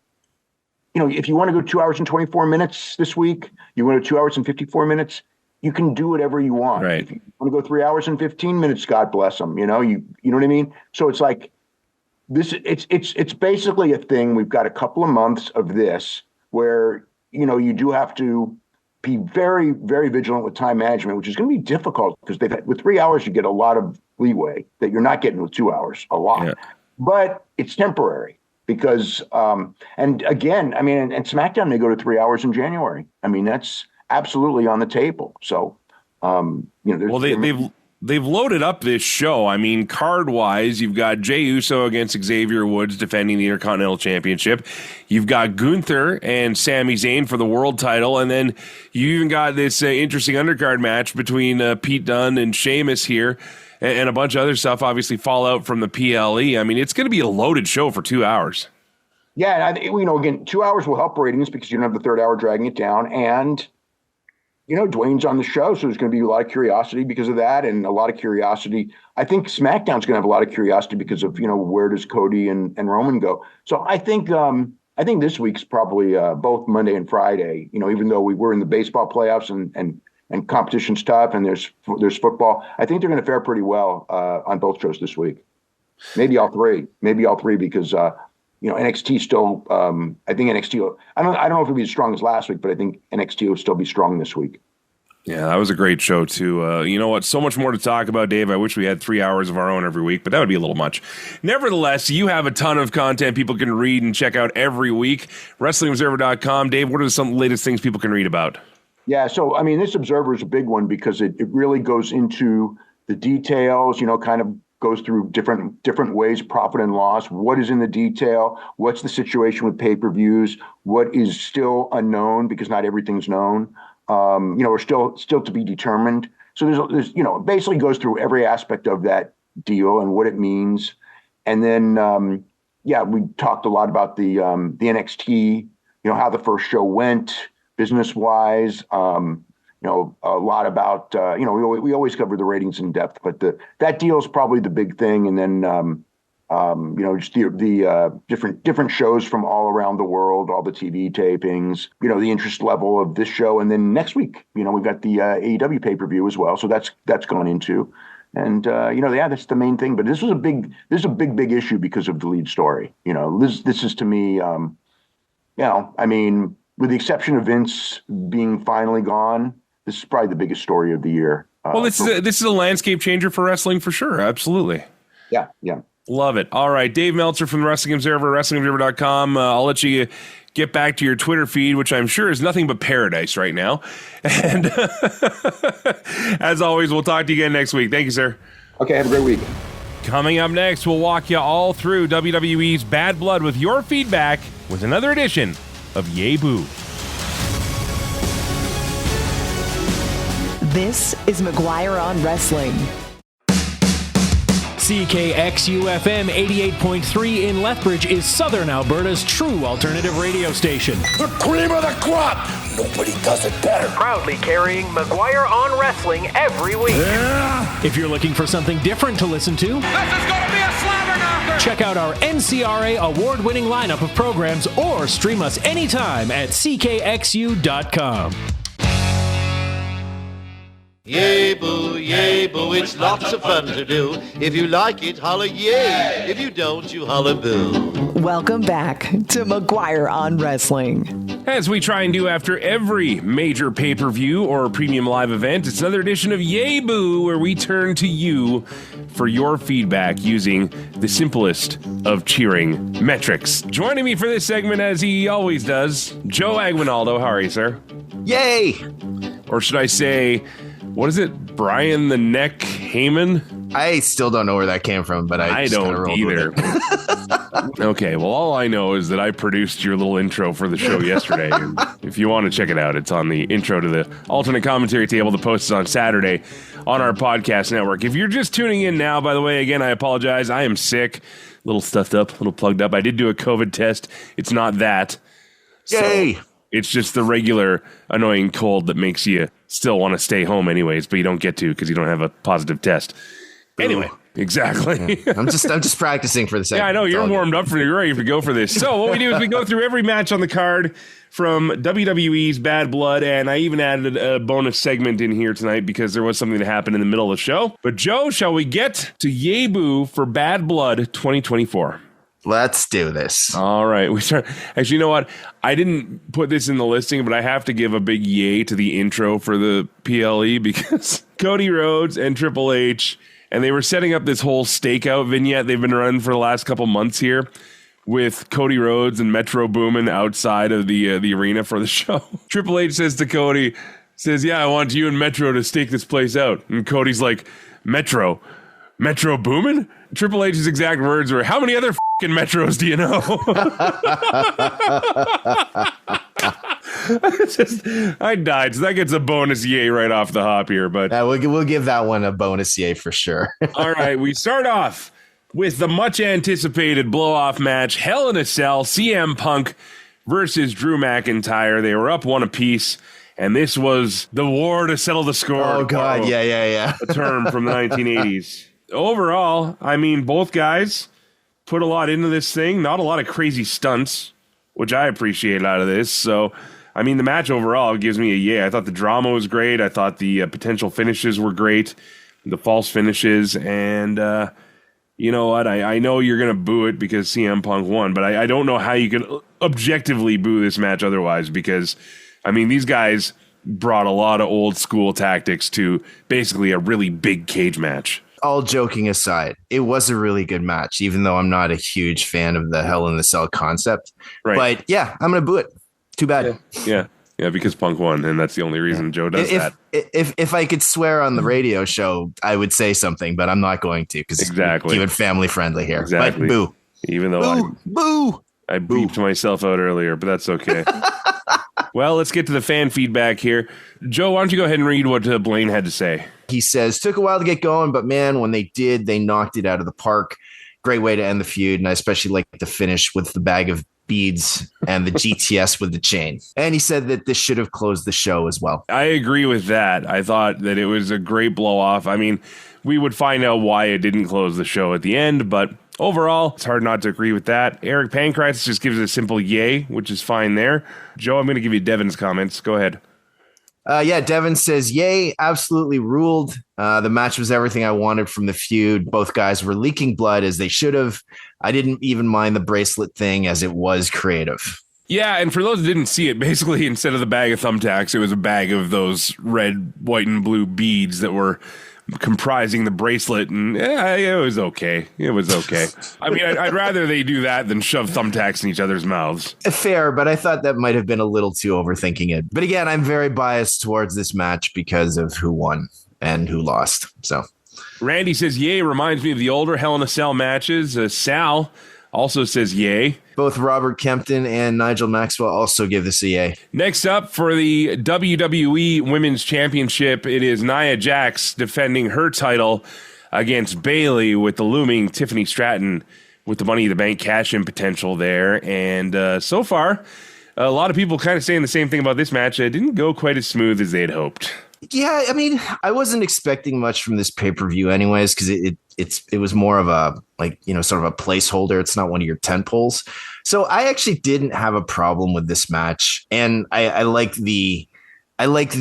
[SPEAKER 9] if you want to go 2 hours and 24 minutes this week, you want to go 2 hours and 54 minutes, you can do whatever you want.
[SPEAKER 6] Right.
[SPEAKER 9] If you want to go 3 hours and 15 minutes, God bless them. You know what I mean? So it's like this. It's basically a thing. We've got a couple of months of this where you do have to be very, very vigilant with time management, which is going to be difficult because with 3 hours you get a lot of leeway that you're not getting with 2 hours. A lot, but it's temporary because. And again, I mean, and SmackDown may go to 3 hours in January. I mean, that's absolutely on the table. So,
[SPEAKER 6] they've loaded up this show. I mean, card wise, you've got Jey Uso against Xavier Woods defending the Intercontinental Championship. You've got Gunther and Sami Zayn for the world title, and then you even got this interesting undercard match between Pete Dunne and Sheamus here, and a bunch of other stuff. Obviously, fallout from the PLE. I mean, it's going to be a loaded show for 2 hours.
[SPEAKER 9] Yeah, and I think again, 2 hours will help ratings because you don't have the third hour dragging it down, and Dwayne's on the show, so there's going to be a lot of curiosity because of that, and a lot of curiosity. I think SmackDown's going to have a lot of curiosity because of where does Cody and Roman go. So I think this week's probably both Monday and Friday. Even though we were in the baseball playoffs and competition's tough and there's football, I think they're going to fare pretty well on both shows this week. Maybe all three because NXT still. I think NXT. I don't know if it'll be as strong as last week, but I think NXT will still be strong this week.
[SPEAKER 6] Yeah, that was a great show too. You know what? So much more to talk about, Dave. I wish we had 3 hours of our own every week, but that would be a little much. Nevertheless, you have a ton of content people can read and check out every week. WrestlingObserver.com. Dave, what are some latest things people can read about?
[SPEAKER 9] Yeah, so I mean, this Observer is a big one because it really goes into the details. Kind of goes through different ways, profit and loss. What is in the detail? What's the situation with pay-per-views? What is still unknown because not everything's known. Or still to be determined. So there's basically goes through every aspect of that deal and what it means. And then we talked a lot about the NXT. How the first show went business wise. A lot about, we always cover the ratings in depth, but that deal is probably the big thing. And then, just the different shows from all around the world, all the TV tapings, the interest level of this show. And then next week, we've got the AEW pay-per-view as well. So that's gone into, and, that's the main thing. But this is a big issue because of the lead story. This is to me, I mean, with the exception of Vince being finally gone, this is probably the biggest story of the year.
[SPEAKER 6] This is a landscape changer for wrestling for sure. Absolutely.
[SPEAKER 9] Yeah.
[SPEAKER 6] Love it. All right. Dave Meltzer from the Wrestling Observer, WrestlingObserver.com. I'll let you get back to your Twitter feed, which I'm sure is nothing but paradise right now. And as always, we'll talk to you again next week. Thank you, sir.
[SPEAKER 9] Okay. Have a great week.
[SPEAKER 6] Coming up next, we'll walk you all through WWE's Bad Blood with your feedback with another edition of Yay Boo.
[SPEAKER 1] This is McGuire on Wrestling.
[SPEAKER 12] CKXU-FM 88.3 in Lethbridge is Southern Alberta's true alternative radio station.
[SPEAKER 4] The cream of the crop! Nobody does it better.
[SPEAKER 12] Proudly carrying McGuire on Wrestling every week.
[SPEAKER 4] Yeah.
[SPEAKER 12] If you're looking for something different to listen to,
[SPEAKER 3] This is gonna be a slobber knocker!
[SPEAKER 12] check out our NCRA award-winning lineup of programs or stream us anytime at ckxu.com.
[SPEAKER 13] Yay boo, it's lots of fun to do. If you like it, holla yay. If you don't, you holla boo.
[SPEAKER 1] Welcome back to McGuire on Wrestling.
[SPEAKER 6] As we try and do after every major pay-per-view or premium live event, it's another edition of Yay Boo, where we turn to you for your feedback using the simplest of cheering metrics. Joining me for this segment, as he always does, Joe Aguinaldo. How are you, sir?
[SPEAKER 10] Yay!
[SPEAKER 6] Or should I say, what is it? Brian the Neck Heyman?
[SPEAKER 10] I still don't know where that came from, but I
[SPEAKER 6] don't either. Okay, well, all I know is that I produced your little intro for the show yesterday. And if you want to check it out, it's on the intro to the alternate commentary table that posts on Saturday on our podcast network. If you're just tuning in now, by the way, again, I apologize. I am sick. little stuffed up, a little plugged up. I did do a COVID test. It's not that.
[SPEAKER 10] Yay!
[SPEAKER 6] So it's just the regular annoying cold that makes you still want to stay home anyways, but you don't get to because you don't have a positive test. Anyway, exactly.
[SPEAKER 10] Yeah. I'm just practicing for the second.
[SPEAKER 6] Yeah, I know you're warmed up you're ready to go for this. So what we do is we go through every match on the card from WWE's Bad Blood, and I even added a bonus segment in here tonight because there was something that happened in the middle of the show. But Joe, shall we get to Yay Boo for Bad Blood 2024?
[SPEAKER 10] Let's do this.
[SPEAKER 6] All right. We start. Actually, you know what? I didn't put this in the listing, but I have to give a big yay to the intro for the PLE because Cody Rhodes and Triple H, and they were setting up this whole stakeout vignette they've been running for the last couple months here with Cody Rhodes and Metro Boomin outside of the arena for the show. Triple H says to Cody, yeah, I want you and Metro to stake this place out. And Cody's like, Metro Boomin'? Triple H's exact words were, how many other fucking Metros do you know? I died, so that gets a bonus yay right off the hop here. But
[SPEAKER 10] we'll give that one a bonus yay for sure.
[SPEAKER 6] All right, we start off with the much anticipated blow-off match, Hell in a Cell, CM Punk versus Drew McIntyre. They were up one apiece, and this was the war to settle the score.
[SPEAKER 10] Oh, God, yeah.
[SPEAKER 6] A term from the 1980s. Overall, I mean, both guys put a lot into this thing. Not a lot of crazy stunts, which I appreciate out of this. So, I mean, the match overall gives me a yay. I thought the drama was great. I thought the potential finishes were great, the false finishes. And you know what? I know you're going to boo it because CM Punk won, but I don't know how you can objectively boo this match otherwise because, I mean, these guys brought a lot of old school tactics to basically a really big cage match.
[SPEAKER 10] All joking aside, it was a really good match, even though I'm not a huge fan of the Hell in the Cell concept. Right. But yeah, I'm going to boo it. Too bad.
[SPEAKER 6] Yeah, because Punk won, and that's the only reason Joe does that.
[SPEAKER 10] If I could swear on the radio show, I would say something, but I'm not going to because keep it family friendly here.
[SPEAKER 6] Exactly.
[SPEAKER 10] But boo.
[SPEAKER 6] Even though
[SPEAKER 10] boo.
[SPEAKER 6] I beeped myself out earlier, but that's okay. Well, let's get to the fan feedback here. Joe, why don't you go ahead and read what Blaine had to say?
[SPEAKER 10] He says, took a while to get going, but man, when they did, they knocked it out of the park. Great way to end the feud, and I especially like the finish with the bag of beads and the GTS with the chain. And he said that this should have closed the show as well.
[SPEAKER 6] I agree with that. I thought that it was a great blow-off. I mean, we would find out why it didn't close the show at the end, but overall, it's hard not to agree with that. Eric Pancratz just gives it a simple yay, which is fine there. Joe, I'm going to give you Devin's comments. Go ahead.
[SPEAKER 10] Devin says, yay, absolutely ruled. The match was everything I wanted from the feud. Both guys were leaking blood as they should have. I didn't even mind the bracelet thing as it was creative.
[SPEAKER 6] Yeah, and for those who didn't see it, basically instead of the bag of thumbtacks, it was a bag of those red, white, and blue beads that were comprising the bracelet, and it was okay. It was okay. I mean, I'd rather they do that than shove thumbtacks in each other's mouths.
[SPEAKER 10] Fair, but I thought that might have been a little too overthinking it. But again, I'm very biased towards this match because of who won and who lost. So
[SPEAKER 6] Randy says, yay, reminds me of the older Hell in a Cell matches. Sal also says yay.
[SPEAKER 10] Both Robert Kempton and Nigel Maxwell also give this a yay.
[SPEAKER 6] Next up for the WWE Women's Championship, it is Nia Jax defending her title against Bayley with the looming Tiffany Stratton with the Money in the Bank cash-in potential there. And so far, a lot of people kind of saying the same thing about this match. It didn't go quite as smooth as they'd hoped.
[SPEAKER 10] Yeah, I mean, I wasn't expecting much from this pay-per-view anyways, because it was more of a, sort of a placeholder. It's not one of your tentpoles. So I actually didn't have a problem with this match. And I like the let's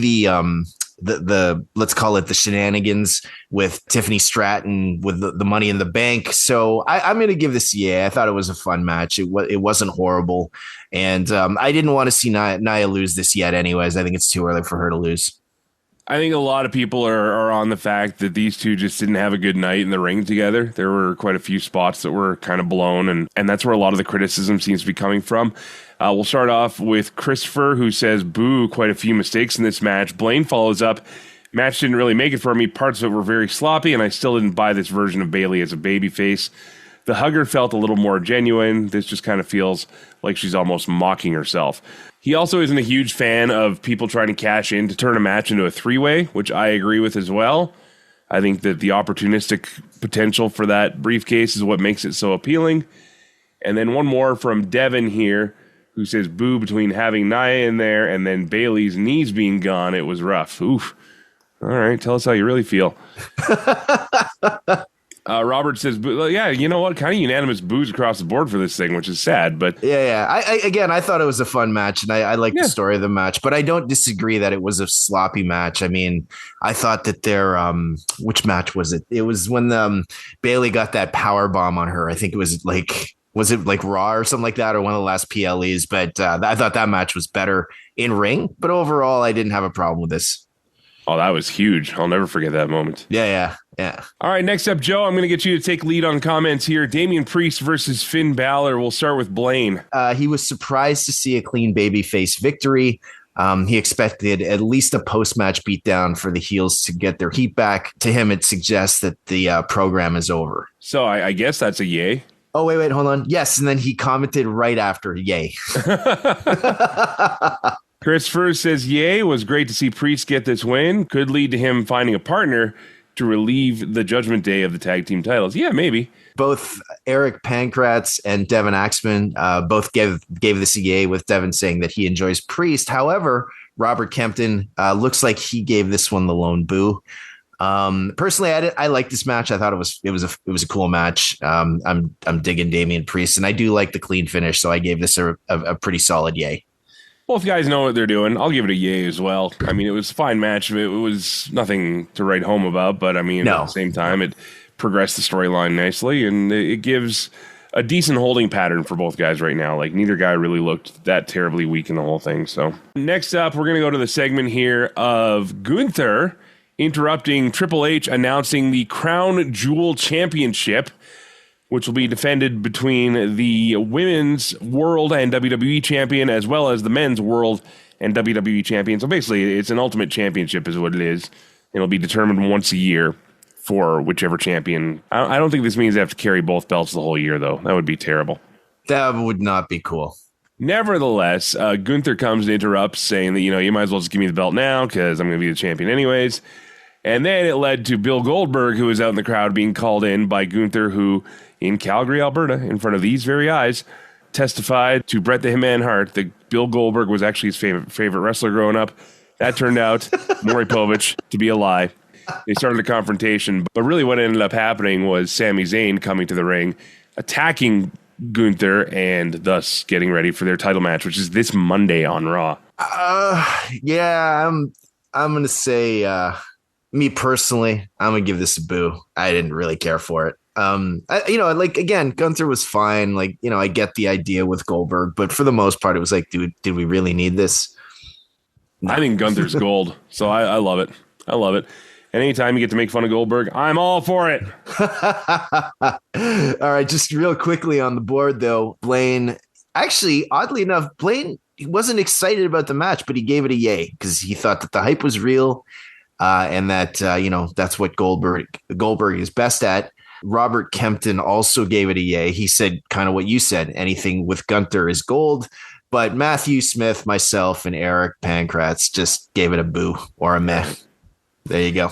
[SPEAKER 10] call it the shenanigans with Tiffany Stratton with the Money in the Bank. So I'm going to give this a yay. I thought it was a fun match. It wasn't horrible. And I didn't want to see Nia lose this yet anyways. I think it's too early for her to lose.
[SPEAKER 6] I think a lot of people are on the fact that these two just didn't have a good night in the ring together. There were quite a few spots that were kind of blown, and that's where a lot of the criticism seems to be coming from. We'll start off with Christopher, who says, boo, quite a few mistakes in this match. Blaine follows up, match didn't really make it for me. Parts of it were very sloppy, and I still didn't buy this version of Bayley as a babyface. The hugger felt a little more genuine. This just kind of feels like she's almost mocking herself. He also isn't a huge fan of people trying to cash in to turn a match into a three-way, which I agree with as well. I think that the opportunistic potential for that briefcase is what makes it so appealing. And then one more from Devin here, who says, boo between having Nia in there and then Bayley's knees being gone. It was rough. Oof. All right, tell us how you really feel. Robert says, yeah, you know what? Kind of unanimous boos across the board for this thing, which is sad. But
[SPEAKER 10] yeah. I thought it was a fun match, and I like the story of the match. But I don't disagree that it was a sloppy match. I mean, I thought that which match was it? It was when Bayley got that power bomb on her. I think it was like Raw or something like that, or one of the last PLEs? But I thought that match was better in ring. But overall, I didn't have a problem with this.
[SPEAKER 6] Oh, that was huge. I'll never forget that moment.
[SPEAKER 10] Yeah.
[SPEAKER 6] All right, next up, Joe, I'm going to get you to take lead on comments here. Damian Priest versus Finn Balor. We'll start with Blaine.
[SPEAKER 10] He was surprised to see a clean babyface victory. He expected at least a post-match beatdown for the heels to get their heat back. To him, it suggests that the program is over.
[SPEAKER 6] So I guess that's a yay.
[SPEAKER 10] Oh, wait, hold on. Yes, and then he commented right after, yay.
[SPEAKER 6] Christopher says, yay, was great to see Priest get this win. Could lead to him finding a partner to relieve the Judgment Day of the tag team titles. Yeah, maybe.
[SPEAKER 10] Both Eric Pancratz and Devin Axman both gave this a yay, with Devin saying that he enjoys Priest. However, Robert Kempton looks like he gave this one the lone boo. Personally, I like this match. I thought it was a cool match. I'm digging Damian Priest, and I do like the clean finish, so I gave this a pretty solid yay.
[SPEAKER 6] Both guys know what they're doing. I'll give it a yay as well. I mean, it was a fine match. It was nothing to write home about, but I mean, at the same time, it progressed the storyline nicely, and it gives a decent holding pattern for both guys right now. Like, neither guy really looked that terribly weak in the whole thing. So next up, we're going to go to the segment here of Gunther interrupting Triple H announcing the Crown Jewel Championship, which will be defended between the Women's World and WWE Champion, as well as the Men's World and WWE Champion. So basically, it's an Ultimate Championship is what it is. It'll be determined once a year for whichever champion. I don't think this means they have to carry both belts the whole year, though. That would be terrible.
[SPEAKER 10] That would not be cool.
[SPEAKER 6] Nevertheless, Gunther comes and interrupts, saying that, you might as well just give me the belt now because I'm going to be the champion anyways. And then it led to Bill Goldberg, who was out in the crowd, being called in by Gunther, who, in Calgary, Alberta, in front of these very eyes, testified to Bret the Hitman Hart that Bill Goldberg was actually his favorite wrestler growing up. That turned out, Maury Povich, to be a lie. They started a confrontation, but really what ended up happening was Sami Zayn coming to the ring, attacking Gunther, and thus getting ready for their title match, which is this Monday on Raw.
[SPEAKER 10] Yeah, I'm going to say... me personally, I'm going to give this a boo. I didn't really care for it. Again, Gunther was fine. I get the idea with Goldberg, but for the most part, it was like, dude, did we really need this?
[SPEAKER 6] No. I think Gunther's gold, so I love it. I love it. And anytime you get to make fun of Goldberg, I'm all for it.
[SPEAKER 10] All right, just real quickly on the board, though, Blaine, actually, oddly enough, Blaine, he wasn't excited about the match, but he gave it a yay because he thought that the hype was real. And that, that's what Goldberg is best at. Robert Kempton also gave it a yay. He said kind of what you said. Anything with Gunther is gold. But Matthew Smith, myself, and Eric Pancratz just gave it a boo or a meh. There you go.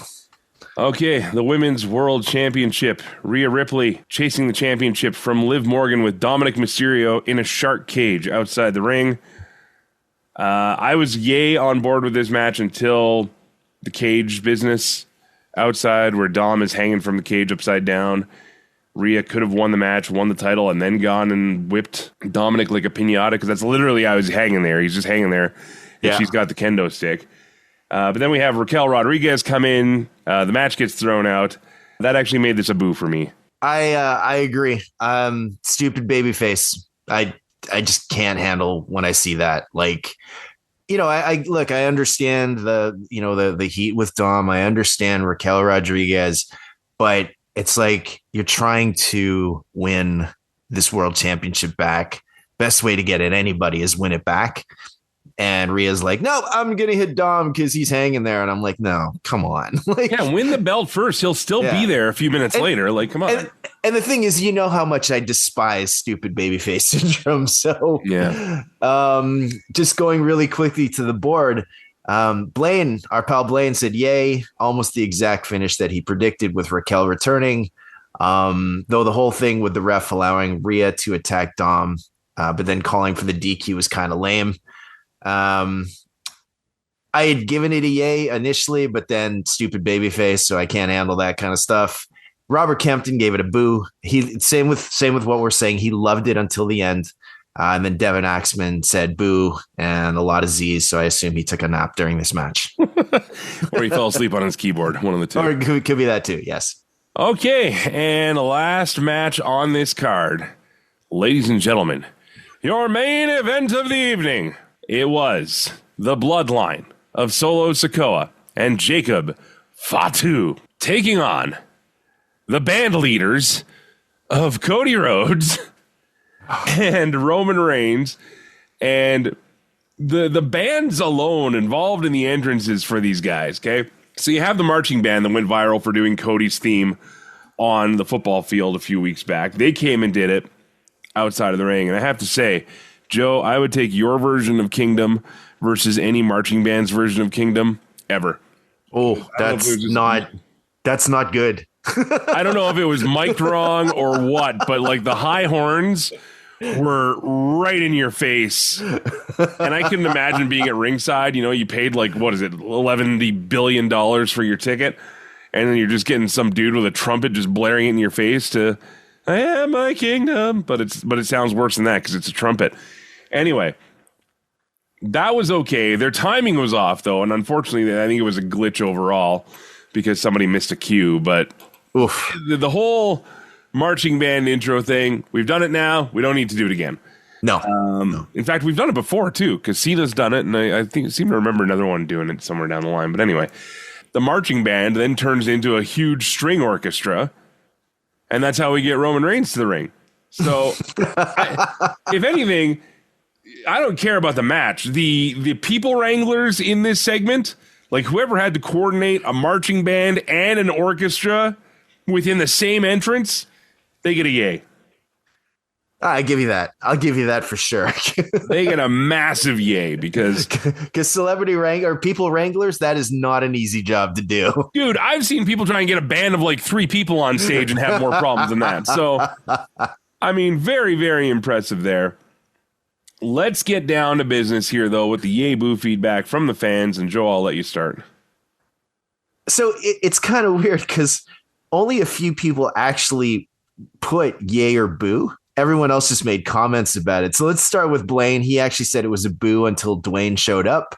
[SPEAKER 6] Okay, the Women's World Championship. Rhea Ripley chasing the championship from Liv Morgan with Dominic Mysterio in a shark cage outside the ring. I was yay on board with this match until the cage business outside, where Dom is hanging from the cage upside down. Rhea could have won the match, won the title, and then gone and whipped Dominic like a piñata, because that's literally how he's hanging there. He's just hanging there, and she's got the kendo stick. But then we have Raquel Rodriguez come in. The match gets thrown out. That actually made this a boo for me.
[SPEAKER 10] I agree. Stupid babyface. I just can't handle when I see that. I understand the heat with Dom. I understand Raquel Rodriguez, but it's like you're trying to win this world championship back. Best way to get at anybody is win it back. And Rhea's like, no, I'm going to hit Dom because he's hanging there. And I'm like, no, come on.
[SPEAKER 6] Win the belt first. He'll still be there a few minutes later. Come on.
[SPEAKER 10] And the thing is, how much I despise stupid babyface syndrome. So just going really quickly to the board, Blaine, our pal Blaine, said, yay, almost the exact finish that he predicted with Raquel returning. Though the whole thing with the ref allowing Rhea to attack Dom, but then calling for the DQ was kind of lame. I had given it a yay initially, but then stupid babyface, so I can't handle that kind of stuff. Robert Kempton gave it a boo. Same with what we're saying. He loved it until the end. And then Devin Axman said boo and a lot of Z's, so I assume he took a nap during this match.
[SPEAKER 6] Or he fell asleep on his keyboard, one of the two.
[SPEAKER 10] Or it could be that too, yes.
[SPEAKER 6] Okay, and the last match on this card. Ladies and gentlemen, your main event of the evening. It was the Bloodline of Solo Sikoa and Jacob Fatu taking on the band leaders of Cody Rhodes and Roman Reigns. And the bands alone involved in the entrances for these guys, okay? So you have the marching band that went viral for doing Cody's theme on the football field a few weeks back. They came and did it outside of the ring. And I have to say, Joe, I would take your version of Kingdom versus any marching band's version of Kingdom ever.
[SPEAKER 10] Oh, that's not good.
[SPEAKER 6] I don't know if it was mic'd wrong or what, but like the high horns were right in your face. And I couldn't imagine being at ringside. You know, you paid like, what is it, $11 billion for your ticket. And then you're just getting some dude with a trumpet just blaring it in your face to, I am my kingdom. But it sounds worse than that because it's a trumpet. Anyway, that was okay. Their timing was off, though. And unfortunately, I think it was a glitch overall because somebody missed a cue. But the whole marching band intro thing, we've done it now. We don't need to do it again.
[SPEAKER 10] No.
[SPEAKER 6] In fact, we've done it before, too, because Cena's done it. And I seem to remember another one doing it somewhere down the line. But anyway, the marching band then turns into a huge string orchestra. And that's how we get Roman Reigns to the ring. So, if anything, I don't care about the match. The people wranglers in this segment, like whoever had to coordinate a marching band and an orchestra within the same entrance, they get a yay.
[SPEAKER 10] I give you that. I'll give you that for sure.
[SPEAKER 6] They get a massive yay because
[SPEAKER 10] celebrity or people wranglers, that is not an easy job to do.
[SPEAKER 6] Dude, I've seen people try and get a band of like 3 people on stage and have more problems than that. So, I mean, very, very impressive there. Let's get down to business here, though, with the yay boo feedback from the fans. And Joe, I'll let you start.
[SPEAKER 10] So it's kind of weird because only a few people actually put yay or boo. Everyone else just made comments about it. So let's start with Blaine. He actually said it was a boo until Dwayne showed up.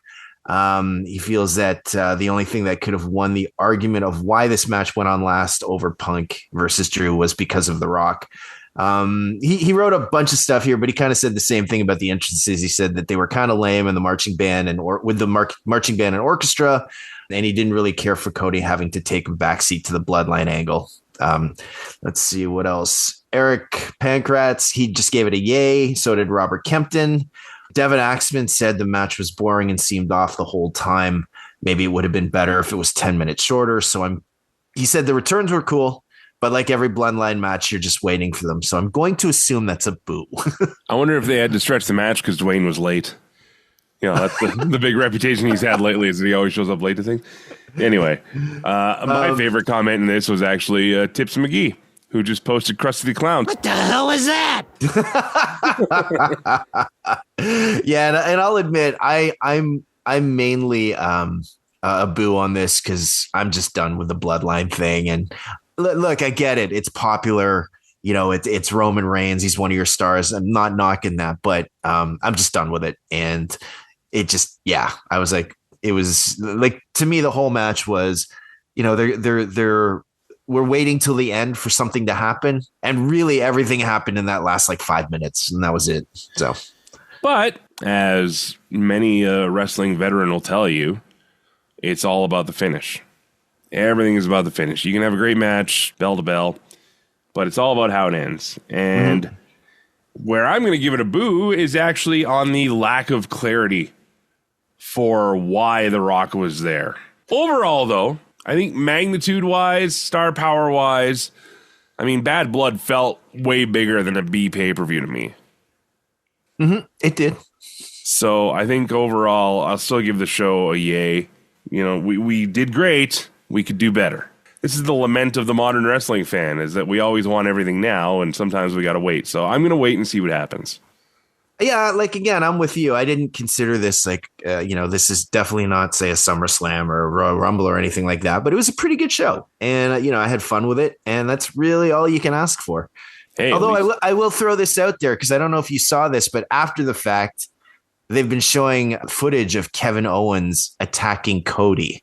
[SPEAKER 10] He feels that the only thing that could have won the argument of why this match went on last over Punk versus Drew was because of The Rock. He wrote a bunch of stuff here, but he kind of said the same thing about the entrances. He said that they were kind of lame in the marching band with the marching band and orchestra, and he didn't really care for Cody having to take a backseat to the Bloodline angle. Let's see what else. Eric Pankratz, he just gave it a yay. So did Robert Kempton. Devin Axman said the match was boring and seemed off the whole time. Maybe it would have been better if it was 10 minutes shorter. He said the returns were cool, but like every Bloodline match, you're just waiting for them. So I'm going to assume that's a boo.
[SPEAKER 6] I wonder if they had to stretch the match because Dwayne was late. You know, that's the big reputation he's had lately is that he always shows up late to things. Anyway, my favorite comment in this was actually Tips McGee, who just posted Krusty the Clown.
[SPEAKER 5] What the hell was that?
[SPEAKER 10] Yeah, and I'll admit I'm mainly a boo on this because I'm just done with the Bloodline thing. And look, I get it; it's popular. You know, it's Roman Reigns. He's one of your stars. I'm not knocking that, but I'm just done with it. And it just, yeah, I was like, it was like, to me, the whole match was, you know, we're waiting till the end for something to happen. And really everything happened in that last like 5 minutes. And that was it. So,
[SPEAKER 6] but as many wrestling veteran will tell you, it's all about the finish. Everything is about the finish. You can have a great match, bell to bell, but it's all about how it ends. And where I'm going to give it a boo is actually on the lack of clarity for why The Rock was there. Overall, though, I think magnitude-wise, star power-wise, I mean, Bad Blood felt way bigger than a B pay-per-view to me.
[SPEAKER 10] It did.
[SPEAKER 6] So I think overall, I'll still give the show a yay. You know, we did great. We could do better. This is the lament of the modern wrestling fan, is that we always want everything now, and sometimes we got to wait. So I'm going to wait and see what happens.
[SPEAKER 10] Yeah, like, again, I'm with you. I didn't consider this like, this is definitely not, say, a SummerSlam or a Royal Rumble or anything like that, but it was a pretty good show. And, I had fun with it, and that's really all you can ask for.
[SPEAKER 6] Hey,
[SPEAKER 10] although I will throw this out there, because I don't know if you saw this, but after the fact, they've been showing footage of Kevin Owens attacking Cody.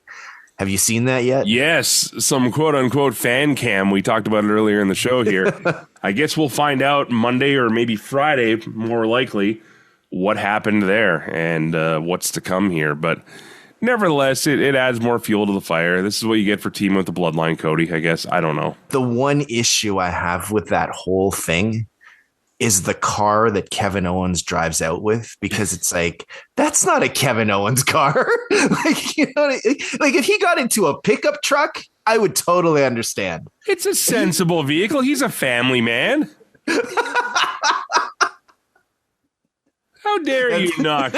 [SPEAKER 10] Have you seen that yet?
[SPEAKER 6] Yes, some quote-unquote fan cam. We talked about it earlier in the show here. I guess we'll find out Monday or maybe Friday, more likely, what happened there and what's to come here. But nevertheless, it adds more fuel to the fire. This is what you get for teaming with the Bloodline, Cody, I guess. I don't know.
[SPEAKER 10] The one issue I have with that whole thing is the car that Kevin Owens drives out with, because it's like, that's not a Kevin Owens car. Like if he got into a pickup truck, I would totally understand.
[SPEAKER 6] It's a sensible vehicle. He's a family man. How dare you knock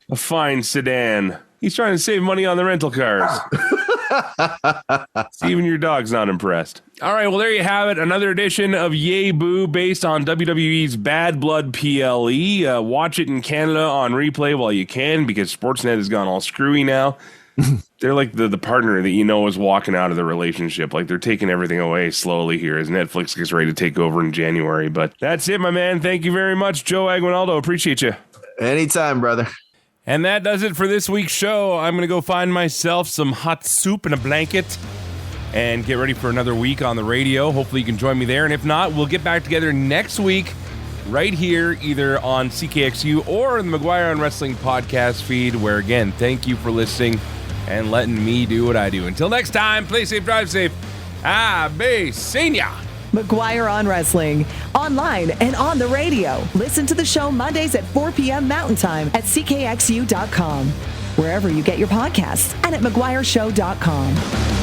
[SPEAKER 6] a fine sedan? He's trying to save money on the rental cars. Even your dog's not impressed. All right, well, there you have it. Another edition of Yay Boo based on WWE's Bad Blood PLE. Watch it in Canada on replay while you can, because Sportsnet has gone all screwy now. They're like the partner that is walking out of the relationship. Like, they're taking everything away slowly here as Netflix gets ready to take over in January. But that's it, my man. Thank you very much, Joe Aguinaldo. Appreciate you.
[SPEAKER 10] Anytime, brother.
[SPEAKER 6] And that does it for this week's show. I'm going to go find myself some hot soup and a blanket and get ready for another week on the radio. Hopefully you can join me there. And if not, we'll get back together next week right here, either on CKXU or in the McGuire on Wrestling podcast feed, where, again, thank you for listening and letting me do what I do. Until next time, play safe, drive safe. Be seen ya.
[SPEAKER 1] McGuire on Wrestling, online and on the radio. Listen to the show Mondays at 4 p.m. Mountain Time at CKXU.com, wherever you get your podcasts, and at McGuireShow.com.